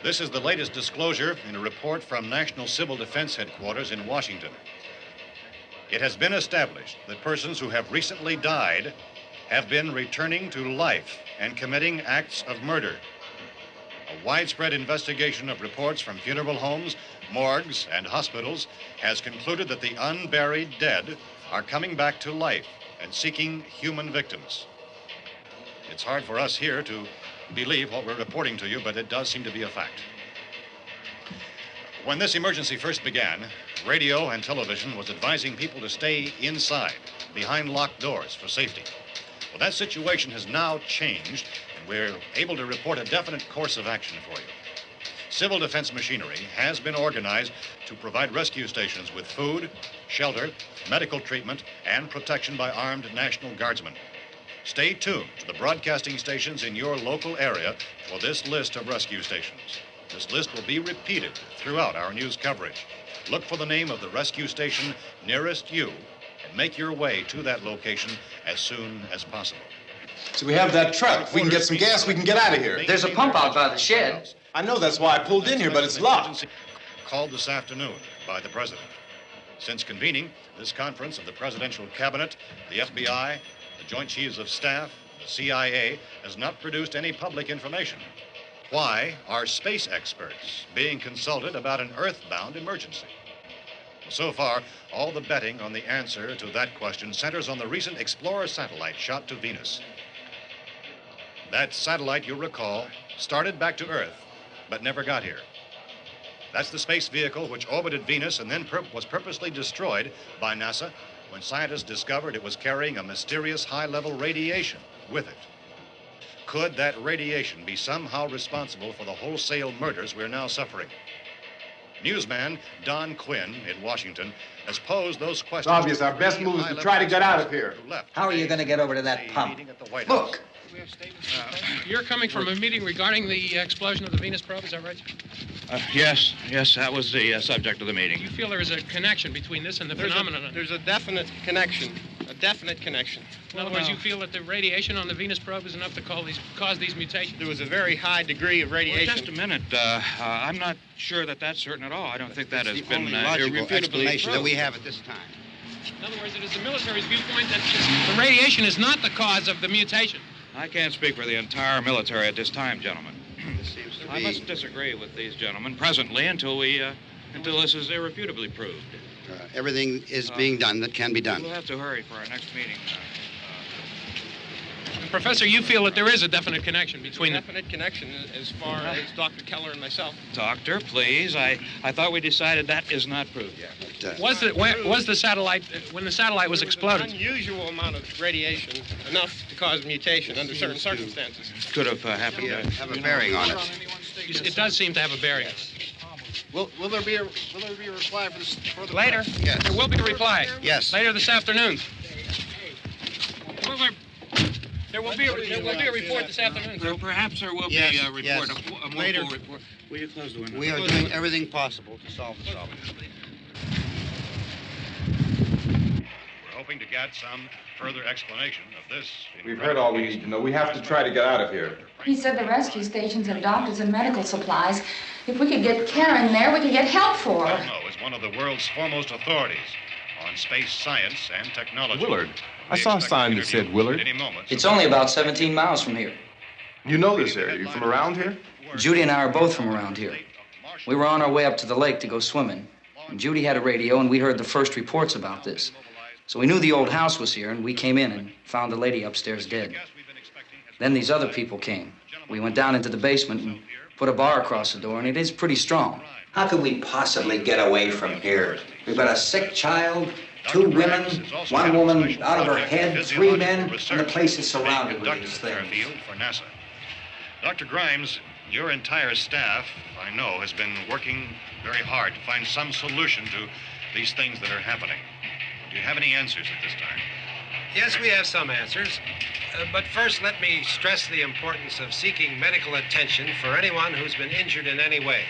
This is the latest disclosure in a report from National Civil Defense Headquarters in Washington. It has been established that persons who have recently died have been returning to life and committing acts of murder. A widespread investigation of reports from funeral homes, morgues, and hospitals has concluded that the unburied dead are coming back to life and seeking human victims. It's hard for us here to believe what we're reporting to you, but it does seem to be a fact. When this emergency first began, radio and television was advising people to stay inside, behind locked doors for safety. Well, that situation has now changed, and we're able to report a definite course of action for you. Civil defense machinery has been organized to provide rescue stations with food, shelter, medical treatment, and protection by armed National Guardsmen. Stay tuned to the broadcasting stations in your local area for this list of rescue stations. This list will be repeated throughout our news coverage. Look for the name of the rescue station nearest you and make your way to that location as soon as possible. So we have that truck. If we can get some gas, we can get out of here. There's a pump out by the shed. I know, that's why I pulled in here, but it's locked. Called this afternoon by the President. Since convening this conference of the Presidential Cabinet, the FBI, the Joint Chiefs of Staff, the CIA has not produced any public information. Why are space experts being consulted about an earthbound emergency? So far, all the betting on the answer to that question centers on the recent Explorer satellite shot to Venus. That satellite, you'll recall, started back to Earth, but never got here. That's the space vehicle which orbited Venus and then was purposely destroyed by NASA when scientists discovered it was carrying a mysterious high-level radiation with it. Could that radiation be somehow responsible for the wholesale murders we're now suffering? Newsman Don Quinn in Washington has posed those questions. It's obvious our best move is to try to get out of here. How are you going to get over to that pump? Look. You're coming from a meeting regarding the explosion of the Venus probe, is that right? Yes, that was the subject of the meeting. You feel there is a connection between this and the phenomenon? There's a definite connection. In other words, you feel that the radiation on the Venus probe is enough to cause these mutations? There was a very high degree of radiation. Well, just a minute. I'm not sure that that's certain at all. I don't think that has been logical irrefutably explanation proved. that we have at this time. In other words, it is the military's viewpoint that the radiation is not the cause of the mutation. I can't speak for the entire military at this time, gentlemen. This seems to I be... must disagree with these gentlemen presently until this is irrefutably proved. everything is being done that can be done. We'll have to hurry for our next meeting. Professor, you feel that there is a definite connection between Definite connection as far as Dr. Keller and myself. Doctor, please. I thought we decided that is not proved yet. Was the satellite, when the satellite was exploded? An unusual amount of radiation, enough to cause mutation under certain circumstances. Could have happened. Have a bearing on it. It does seem to have a bearing. Will there be a reply for the Later? Yes. There will be a reply. Yes. Later this afternoon. There will be a report this afternoon. Perhaps there will be a report, yes. a more Later. full report. Will you close the window? We are doing everything possible to solve the problem. We're hoping to get some further explanation of this. We've heard all we need to know. We have to try to get out of here. He said the rescue stations have doctors and medical supplies. If we could get care in there, we could get help for her. Romero is one of the world's foremost authorities on space science and technology. Willard. I saw a sign that said Willard. Any moment. It's only about 17 miles from here. You know this area. You from around here? Judy and I are both from around here. We were on our way up to the lake to go swimming, and Judy had a radio, and we heard the first reports about this. So we knew the old house was here, and we came in and found the lady upstairs dead. Then these other people came. We went down into the basement and put a bar across the door, and it is pretty strong. How could we possibly get away from here? We've got a sick child, 2 women, 1 woman out of her head, 3 men, and the place is surrounded with these things. For NASA. Dr. Grimes, your entire staff, I know, has been working very hard to find some solution to these things that are happening. Do you have any answers at this time? Yes, we have some answers. But first, let me stress the importance of seeking medical attention for anyone who's been injured in any way.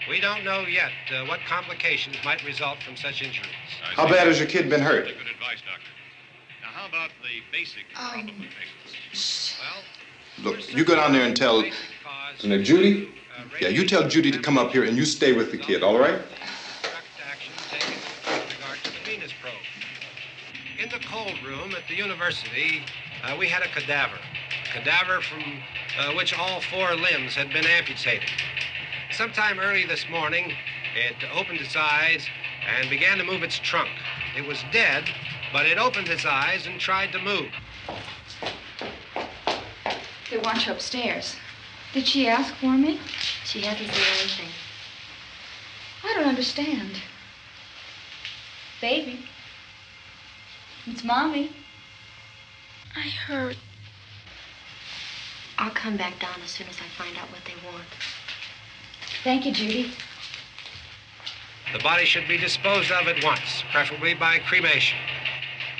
We don't know yet what complications might result from such injuries. How bad has your kid been hurt? Good advice, Doctor. Now, how about the basic problem of patients? Look, you go down there and tell... Now, Judy? Yeah, you tell Judy to come up here and you stay with the kid, all right? In the cold room at the university, we had a cadaver from which all 4 limbs had been amputated. Sometime early this morning, it opened its eyes and began to move its trunk. It was dead, but it opened its eyes and tried to move. They want you upstairs. Did she ask for me? She hasn't seen anything. I don't understand. Baby. It's Mommy. I heard. I'll come back down as soon as I find out what they want. Thank you, Judy. The body should be disposed of at once, preferably by cremation.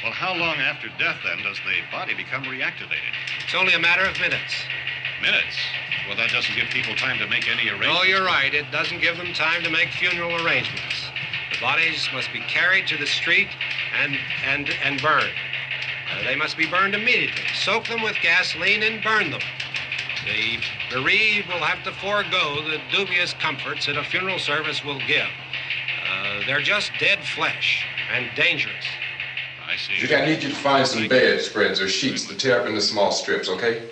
Well, how long after death, then, does the body become reactivated? It's only a matter of minutes. Minutes? Well, that doesn't give people time to make any arrangements. Oh, you're right. It doesn't give them time to make funeral arrangements. The bodies must be carried to the street and burned. They must be burned immediately. Soak them with gasoline and burn them. The bereaved will have to forego the dubious comforts that a funeral service will give. They're just dead flesh and dangerous. I see. Judy, I need you to find some bedspreads or sheets to tear up into small strips, okay?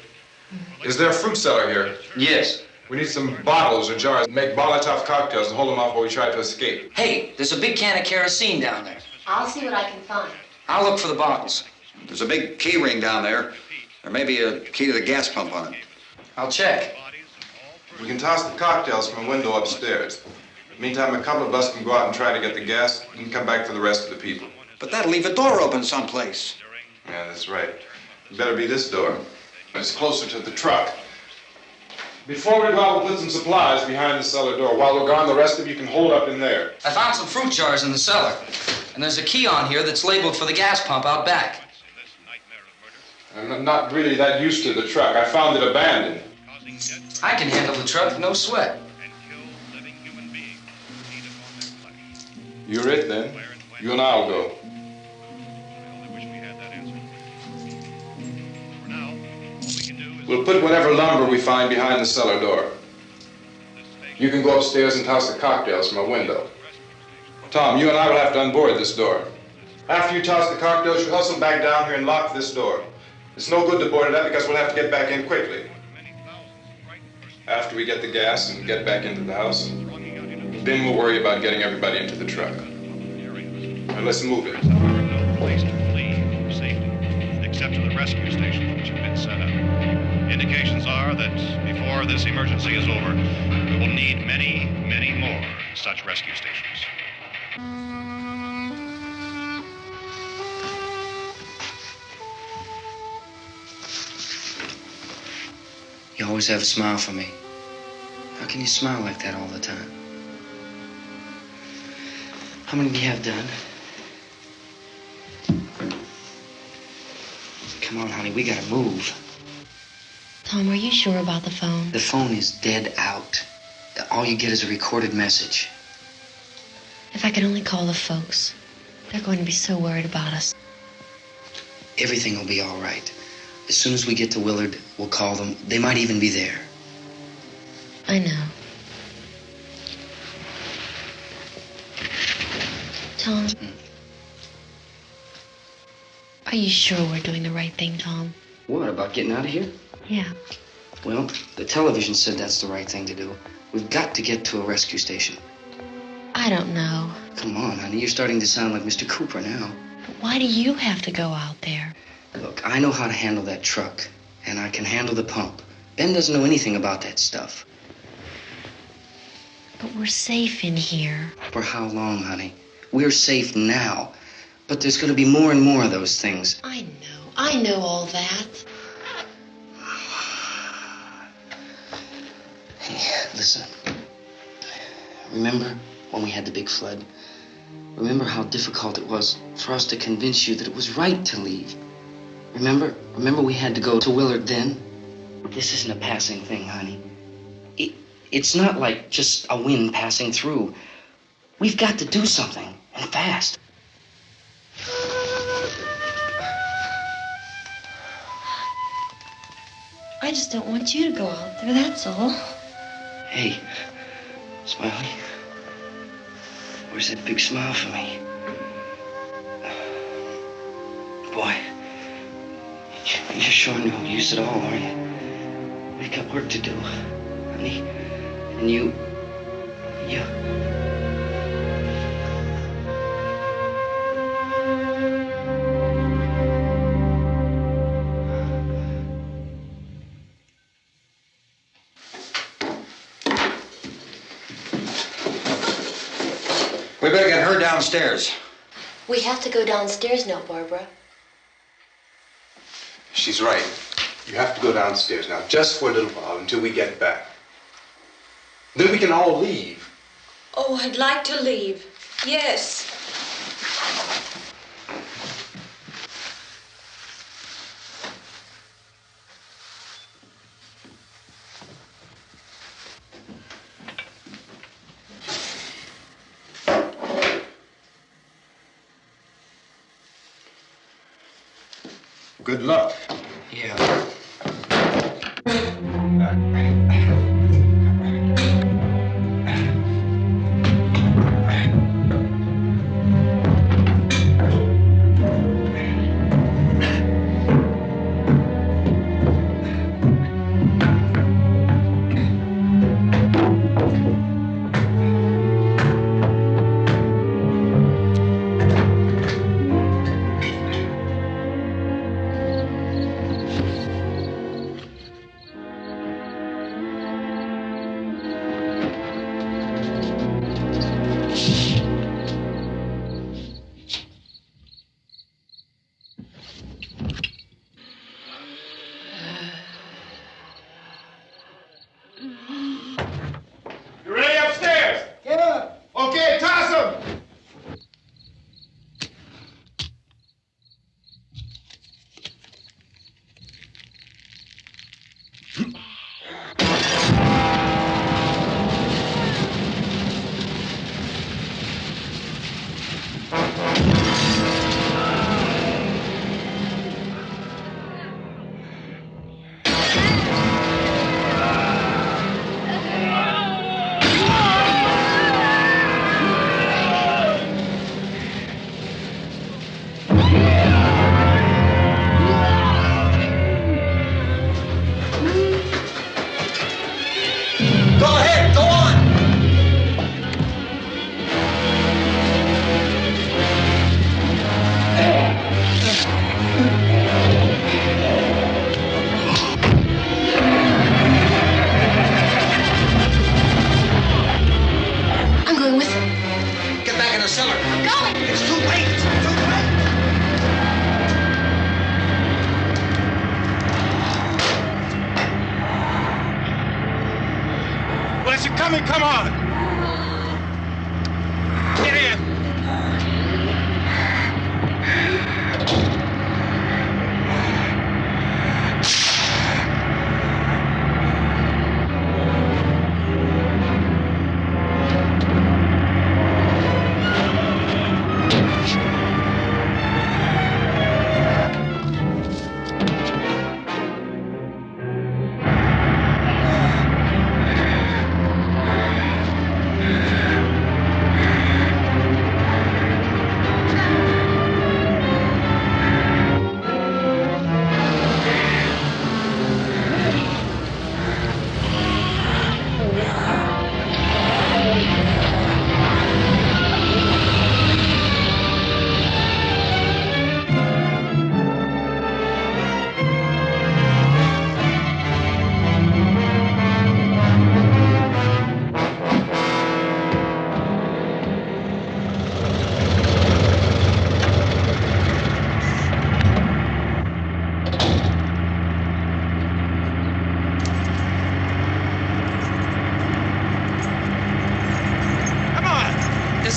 Is there a fruit cellar here? Yes. We need some bottles or jars. Make Molotov cocktails and hold them off while we try to escape. Hey, there's a big can of kerosene down there. I'll see what I can find. I'll look for the bottles. There's a big key ring down there. There may be a key to the gas pump on it. I'll check. We can toss the cocktails from a window upstairs. Meantime, a couple of us can go out and try to get the gas and come back for the rest of the people. But that'll leave a door open someplace. Yeah, that's right. It better be this door. It's closer to the truck. Before we go out, we'll put some supplies behind the cellar door. While we're gone, the rest of you can hold up in there. I found some fruit jars in the cellar. And there's a key on here that's labeled for the gas pump out back. I'm not really that used to the truck. I found it abandoned. I can handle the truck, no sweat. You're it, then. You and I'll go. We'll put whatever lumber we find behind the cellar door. You can go upstairs and toss the cocktails from a window. Tom, you and I will have to unboard this door. After you toss the cocktails, you hustle back down here and lock this door. It's no good to board it up because we'll have to get back in quickly. After we get the gas and get back into the house, then we'll worry about getting everybody into the truck. Now let's move it. No place to flee for safety, except to the rescue stations which have been set up. Indications are that before this emergency is over, we will need many, many more such rescue stations. You always have a smile for me. How can you smile like that all the time? How many do you have done? Come on, honey, we gotta move. Tom, are you sure about the phone? The phone is dead out. All you get is a recorded message. If I could only call the folks. They're going to be so worried about us. Everything will be all right. As soon as we get to Willard, we'll call them. They might even be there. I know. Tom, are you sure we're doing the right thing, Tom? What, about getting out of here? Yeah. Well, the television said that's the right thing to do. We've got to get to a rescue station. I don't know. Come on, honey, you're starting to sound like Mr. Cooper now. But why do you have to go out there? Look, I know how to handle that truck, and I can handle the pump. Ben doesn't know anything about that stuff. But we're safe in here. For how long, honey? We're safe now. But there's going to be more and more of those things. I know all that. Hey, listen. Remember when we had the big flood? Remember how difficult it was for us to convince you that it was right to leave? Remember we had to go to Willard then? This isn't a passing thing, honey. It's not like just a wind passing through. We've got to do something, and fast. I just don't want you to go out there, that's all. Hey, Smiley. Where's that big smile for me? Boy, you're sure no use at all, are you? We've got work to do, honey. And you... We better get her downstairs. We have to go downstairs now, Barbara. She's right. You have to go downstairs now, just for a little while, until we get back. Then we can all leave. Oh, I'd like to leave. Yes. Good luck. Yeah. me, come on! Get in!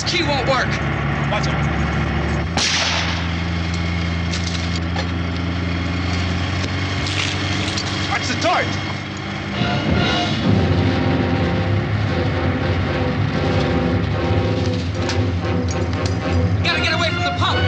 Key won't work. Watch out. Watch the torch. We gotta get away from the pump.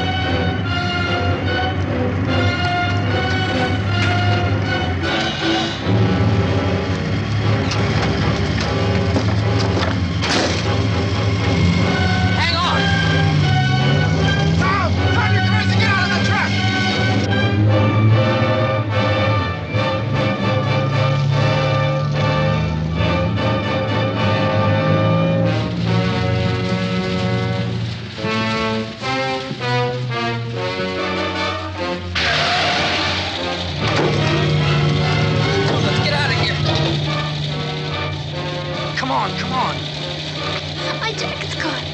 Come on. My jacket's caught.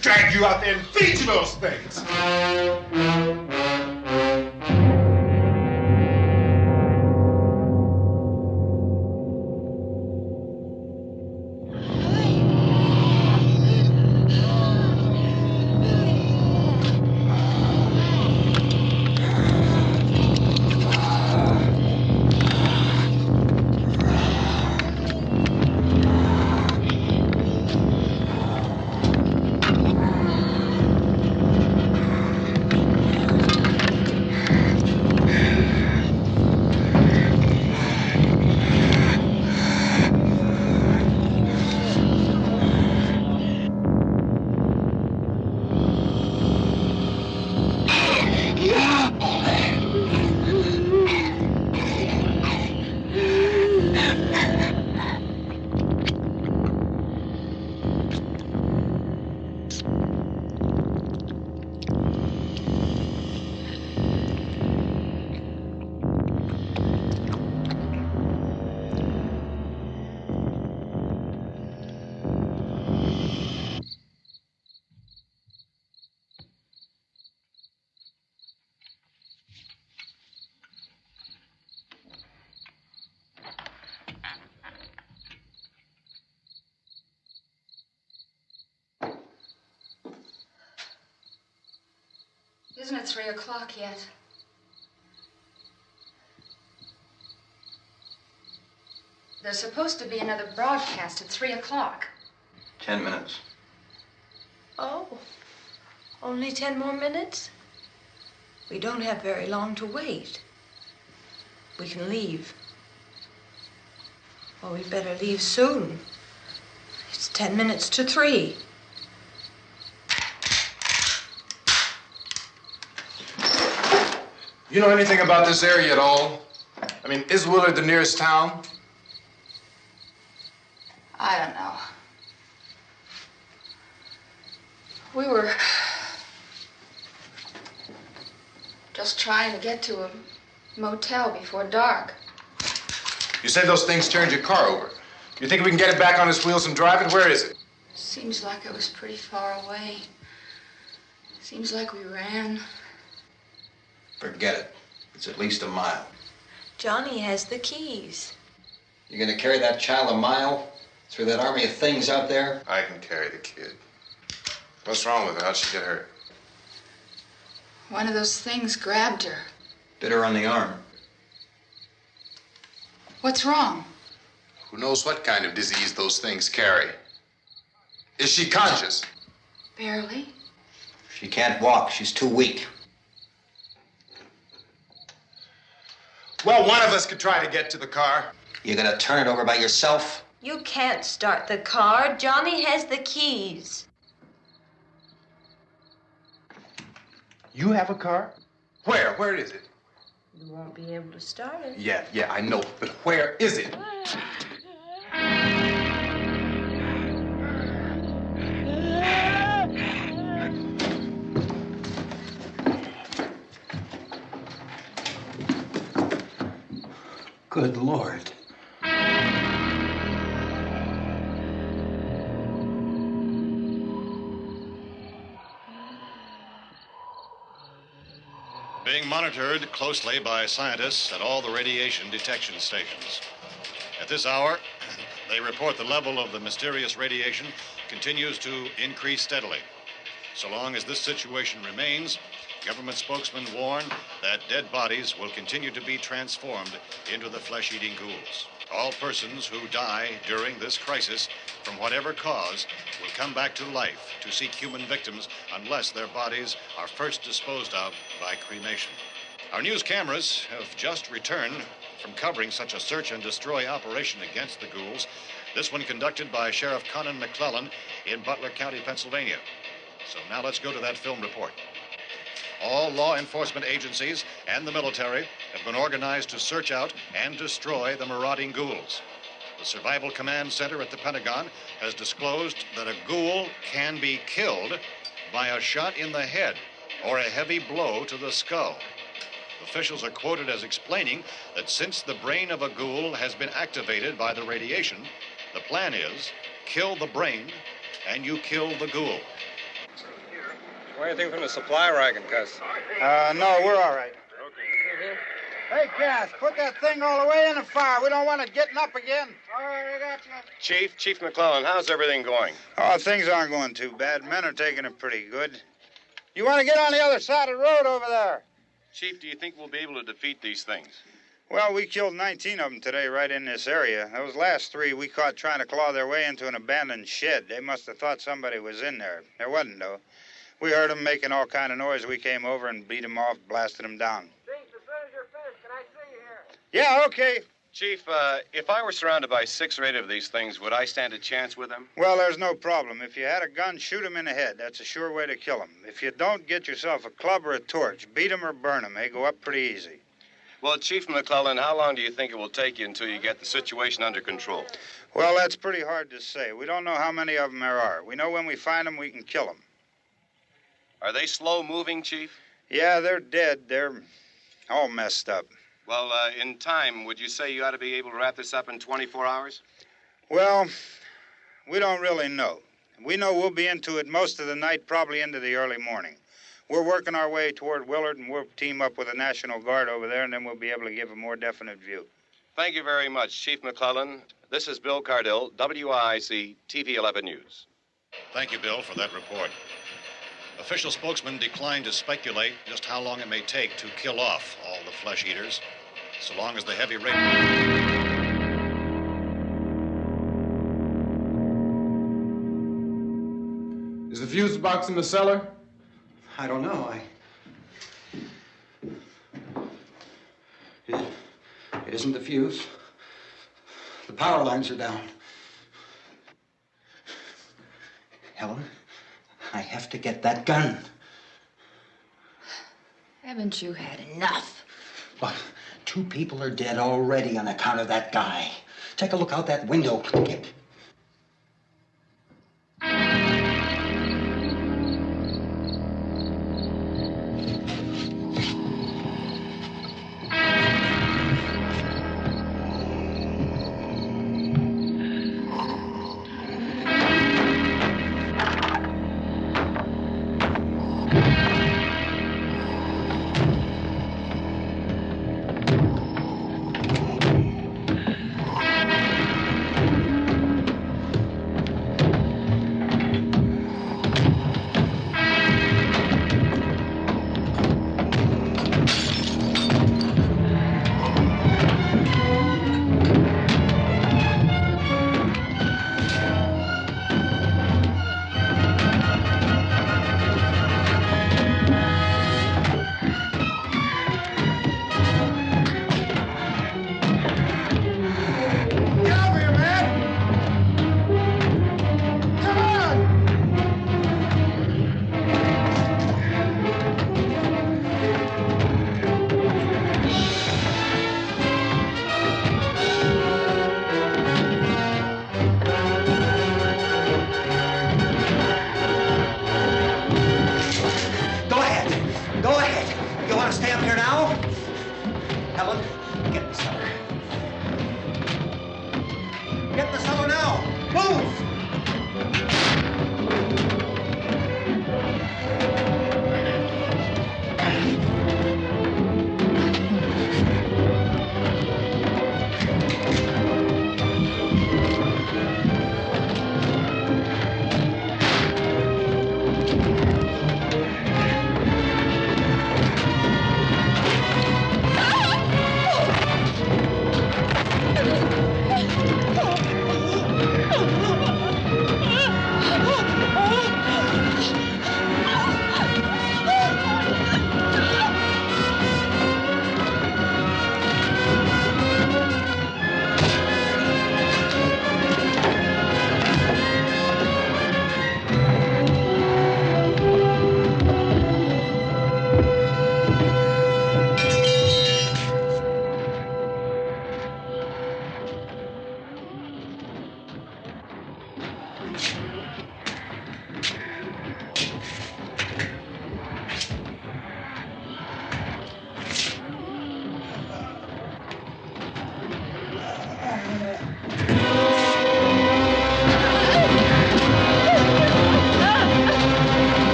Drag you out there and feed you those things. isn't at 3 o'clock yet. There's supposed to be another broadcast at 3 o'clock. 10 minutes. Oh, only 10 more minutes? We don't have very long to wait. We can leave. Well, we'd better leave soon. It's 10 minutes to 3. You know anything about this area at all? I mean, is Willard the nearest town? I don't know. We were just trying to get to a motel before dark. You said those things turned your car over. You think we can get it back on its wheels and drive it? Where is it? Seems like it was pretty far away. Seems like we ran. Forget it. It's at least a mile. Johnny has the keys. You gonna carry that child a mile through that army of things out there? I can carry the kid. What's wrong with her? How'd she get hurt? One of those things grabbed her. Bit her on the arm. What's wrong? Who knows what kind of disease those things carry? Is she conscious? Barely. She can't walk. She's too weak. Well, one of us could try to get to the car. You gonna turn it over by yourself? You can't start the car. Johnny has the keys. You have a car? Where? Where is it? You won't be able to start it. Yeah, I know, but where is it? Good Lord. Being monitored closely by scientists at all the radiation detection stations. At this hour, they report the level of the mysterious radiation continues to increase steadily. So long as this situation remains, government spokesmen warn that dead bodies will continue to be transformed into the flesh-eating ghouls. All persons who die during this crisis, from whatever cause, will come back to life to seek human victims unless their bodies are first disposed of by cremation. Our news cameras have just returned from covering such a search and destroy operation against the ghouls, this one conducted by Sheriff Conan McClellan in Butler County, Pennsylvania. So now let's go to that film report. All law enforcement agencies and the military have been organized to search out and destroy the marauding ghouls. The Survival Command Center at the Pentagon has disclosed that a ghoul can be killed by a shot in the head or a heavy blow to the skull. Officials are quoted as explaining that since the brain of a ghoul has been activated by the radiation, the plan is kill the brain and you kill the ghoul. Anything from the supply wagon, Cuz? No, we're all right. Okay. Hey, Cass, put that thing all the way in the fire. We don't want it getting up again. All right, I got you. Chief McClellan, how's everything going? Oh, things aren't going too bad. Men are taking it pretty good. You want to get on the other side of the road over there? Chief, do you think we'll be able to defeat these things? Well, we killed 19 of them today right in this area. Those last 3 we caught trying to claw their way into an abandoned shed. They must have thought somebody was in there. There wasn't, though. We heard them making all kind of noise. We came over and beat them off, blasted them down. Chief, as soon as you're finished, can I see you here? Yeah, okay. Chief, if I were surrounded by 6 or 8 of these things, would I stand a chance with them? Well, there's no problem. If you had a gun, shoot them in the head. That's a sure way to kill them. If you don't, get yourself a club or a torch. Beat them or burn them. They go up pretty easy. Well, Chief McClellan, how long do you think it will take you until you get the situation under control? Well, that's pretty hard to say. We don't know how many of them there are. We know when we find them, we can kill them. Are they slow-moving, Chief? Yeah, they're dead. They're all messed up. Well, in time, would you say you ought to be able to wrap this up in 24 hours? Well, we don't really know. We know we'll be into it most of the night, probably into the early morning. We're working our way toward Willard, and we'll team up with the National Guard over there, and then we'll be able to give a more definite view. Thank you very much, Chief McClellan. This is Bill Cardill, WIC TV 11 News. Thank you, Bill, for that report. Official spokesman declined to speculate just how long it may take to kill off all the flesh eaters, so long as the heavy rain... Is the fuse box in the cellar? I don't know. It isn't the fuse. The power lines are down. Helen, I have to get that gun. Haven't you had enough? But 2 people are dead already on account of that guy. Take a look out that window. Get...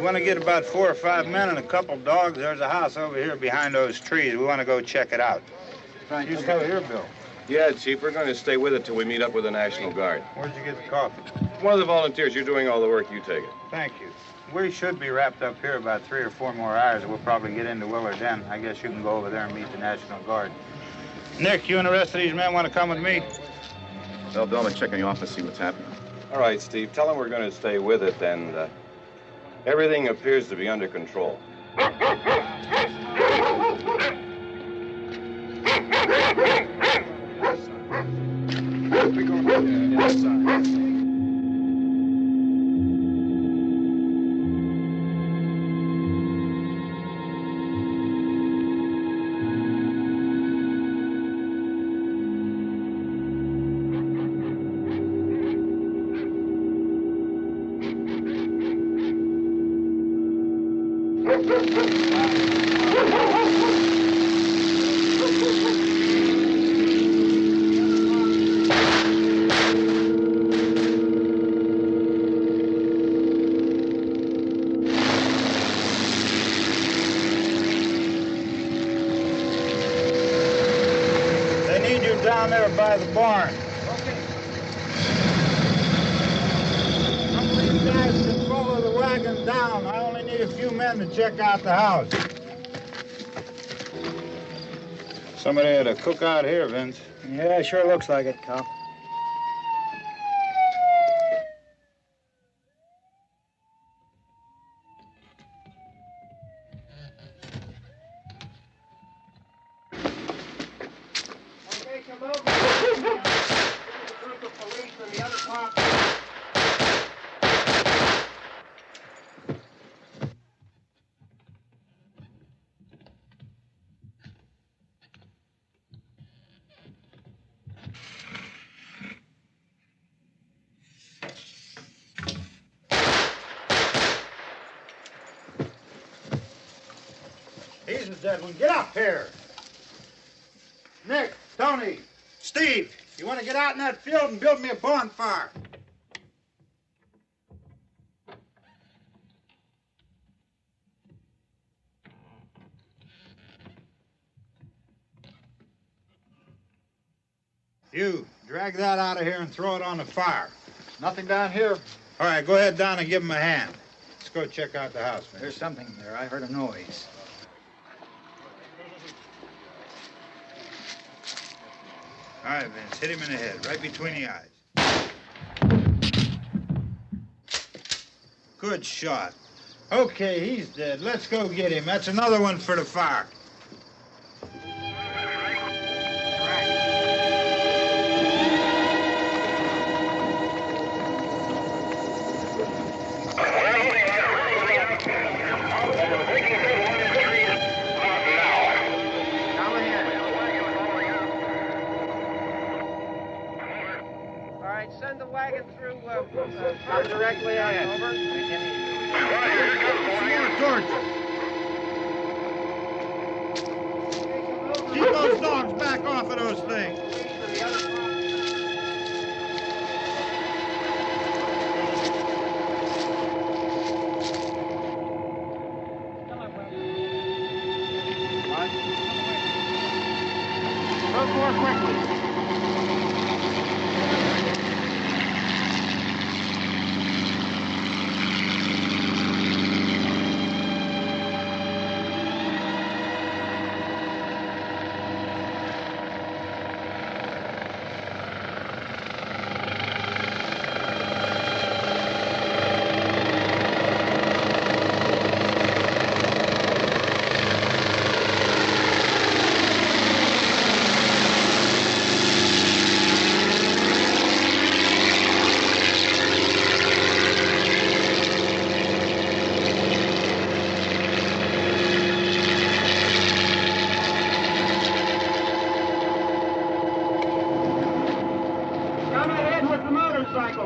want to get about 4 or 5 men and a couple dogs. There's a house over here behind those trees. We want to go check it out. Right. You still here, Bill? Yeah, Chief, we're going to stay with it till we meet up with the National Guard. Where'd you get the coffee? One of the volunteers. You're doing all the work. You take it. Thank you. We should be wrapped up here about 3 or 4 more hours. We'll probably get into Willard then. I guess you can go over there and meet the National Guard. Nick, you and the rest of these men want to come with me? Well, Bill, I'm check in the office, see what's happening. All right, Steve. Tell them we're going to stay with it, and everything appears to be under control. Down there by the barn. Okay. Some of these guys can follow the wagon down. I only need a few men to check out the house. Somebody had a cookout here, Vince. Yeah, sure looks like it, Cop. He's the dead one. Get up here. Nick, Tony, Steve, you want to get out in that field and build me a bonfire? You, drag that out of here and throw it on the fire. Nothing down here. All right, go ahead down and give him a hand. Let's go check out the house, man. There's something there. I heard a noise. All right, Vince, hit him in the head, right between the eyes. Good shot. Okay, he's dead. Let's go get him. That's another one for the fire. Send the wagon through, not directly ahead. Over. Keep those dogs back off of those things. Move more quickly.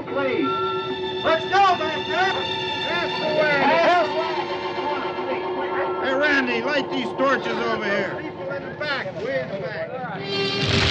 Please. Let's go back there. That's the way. Hey, Randy, light these torches over here. People in the back, way in the back.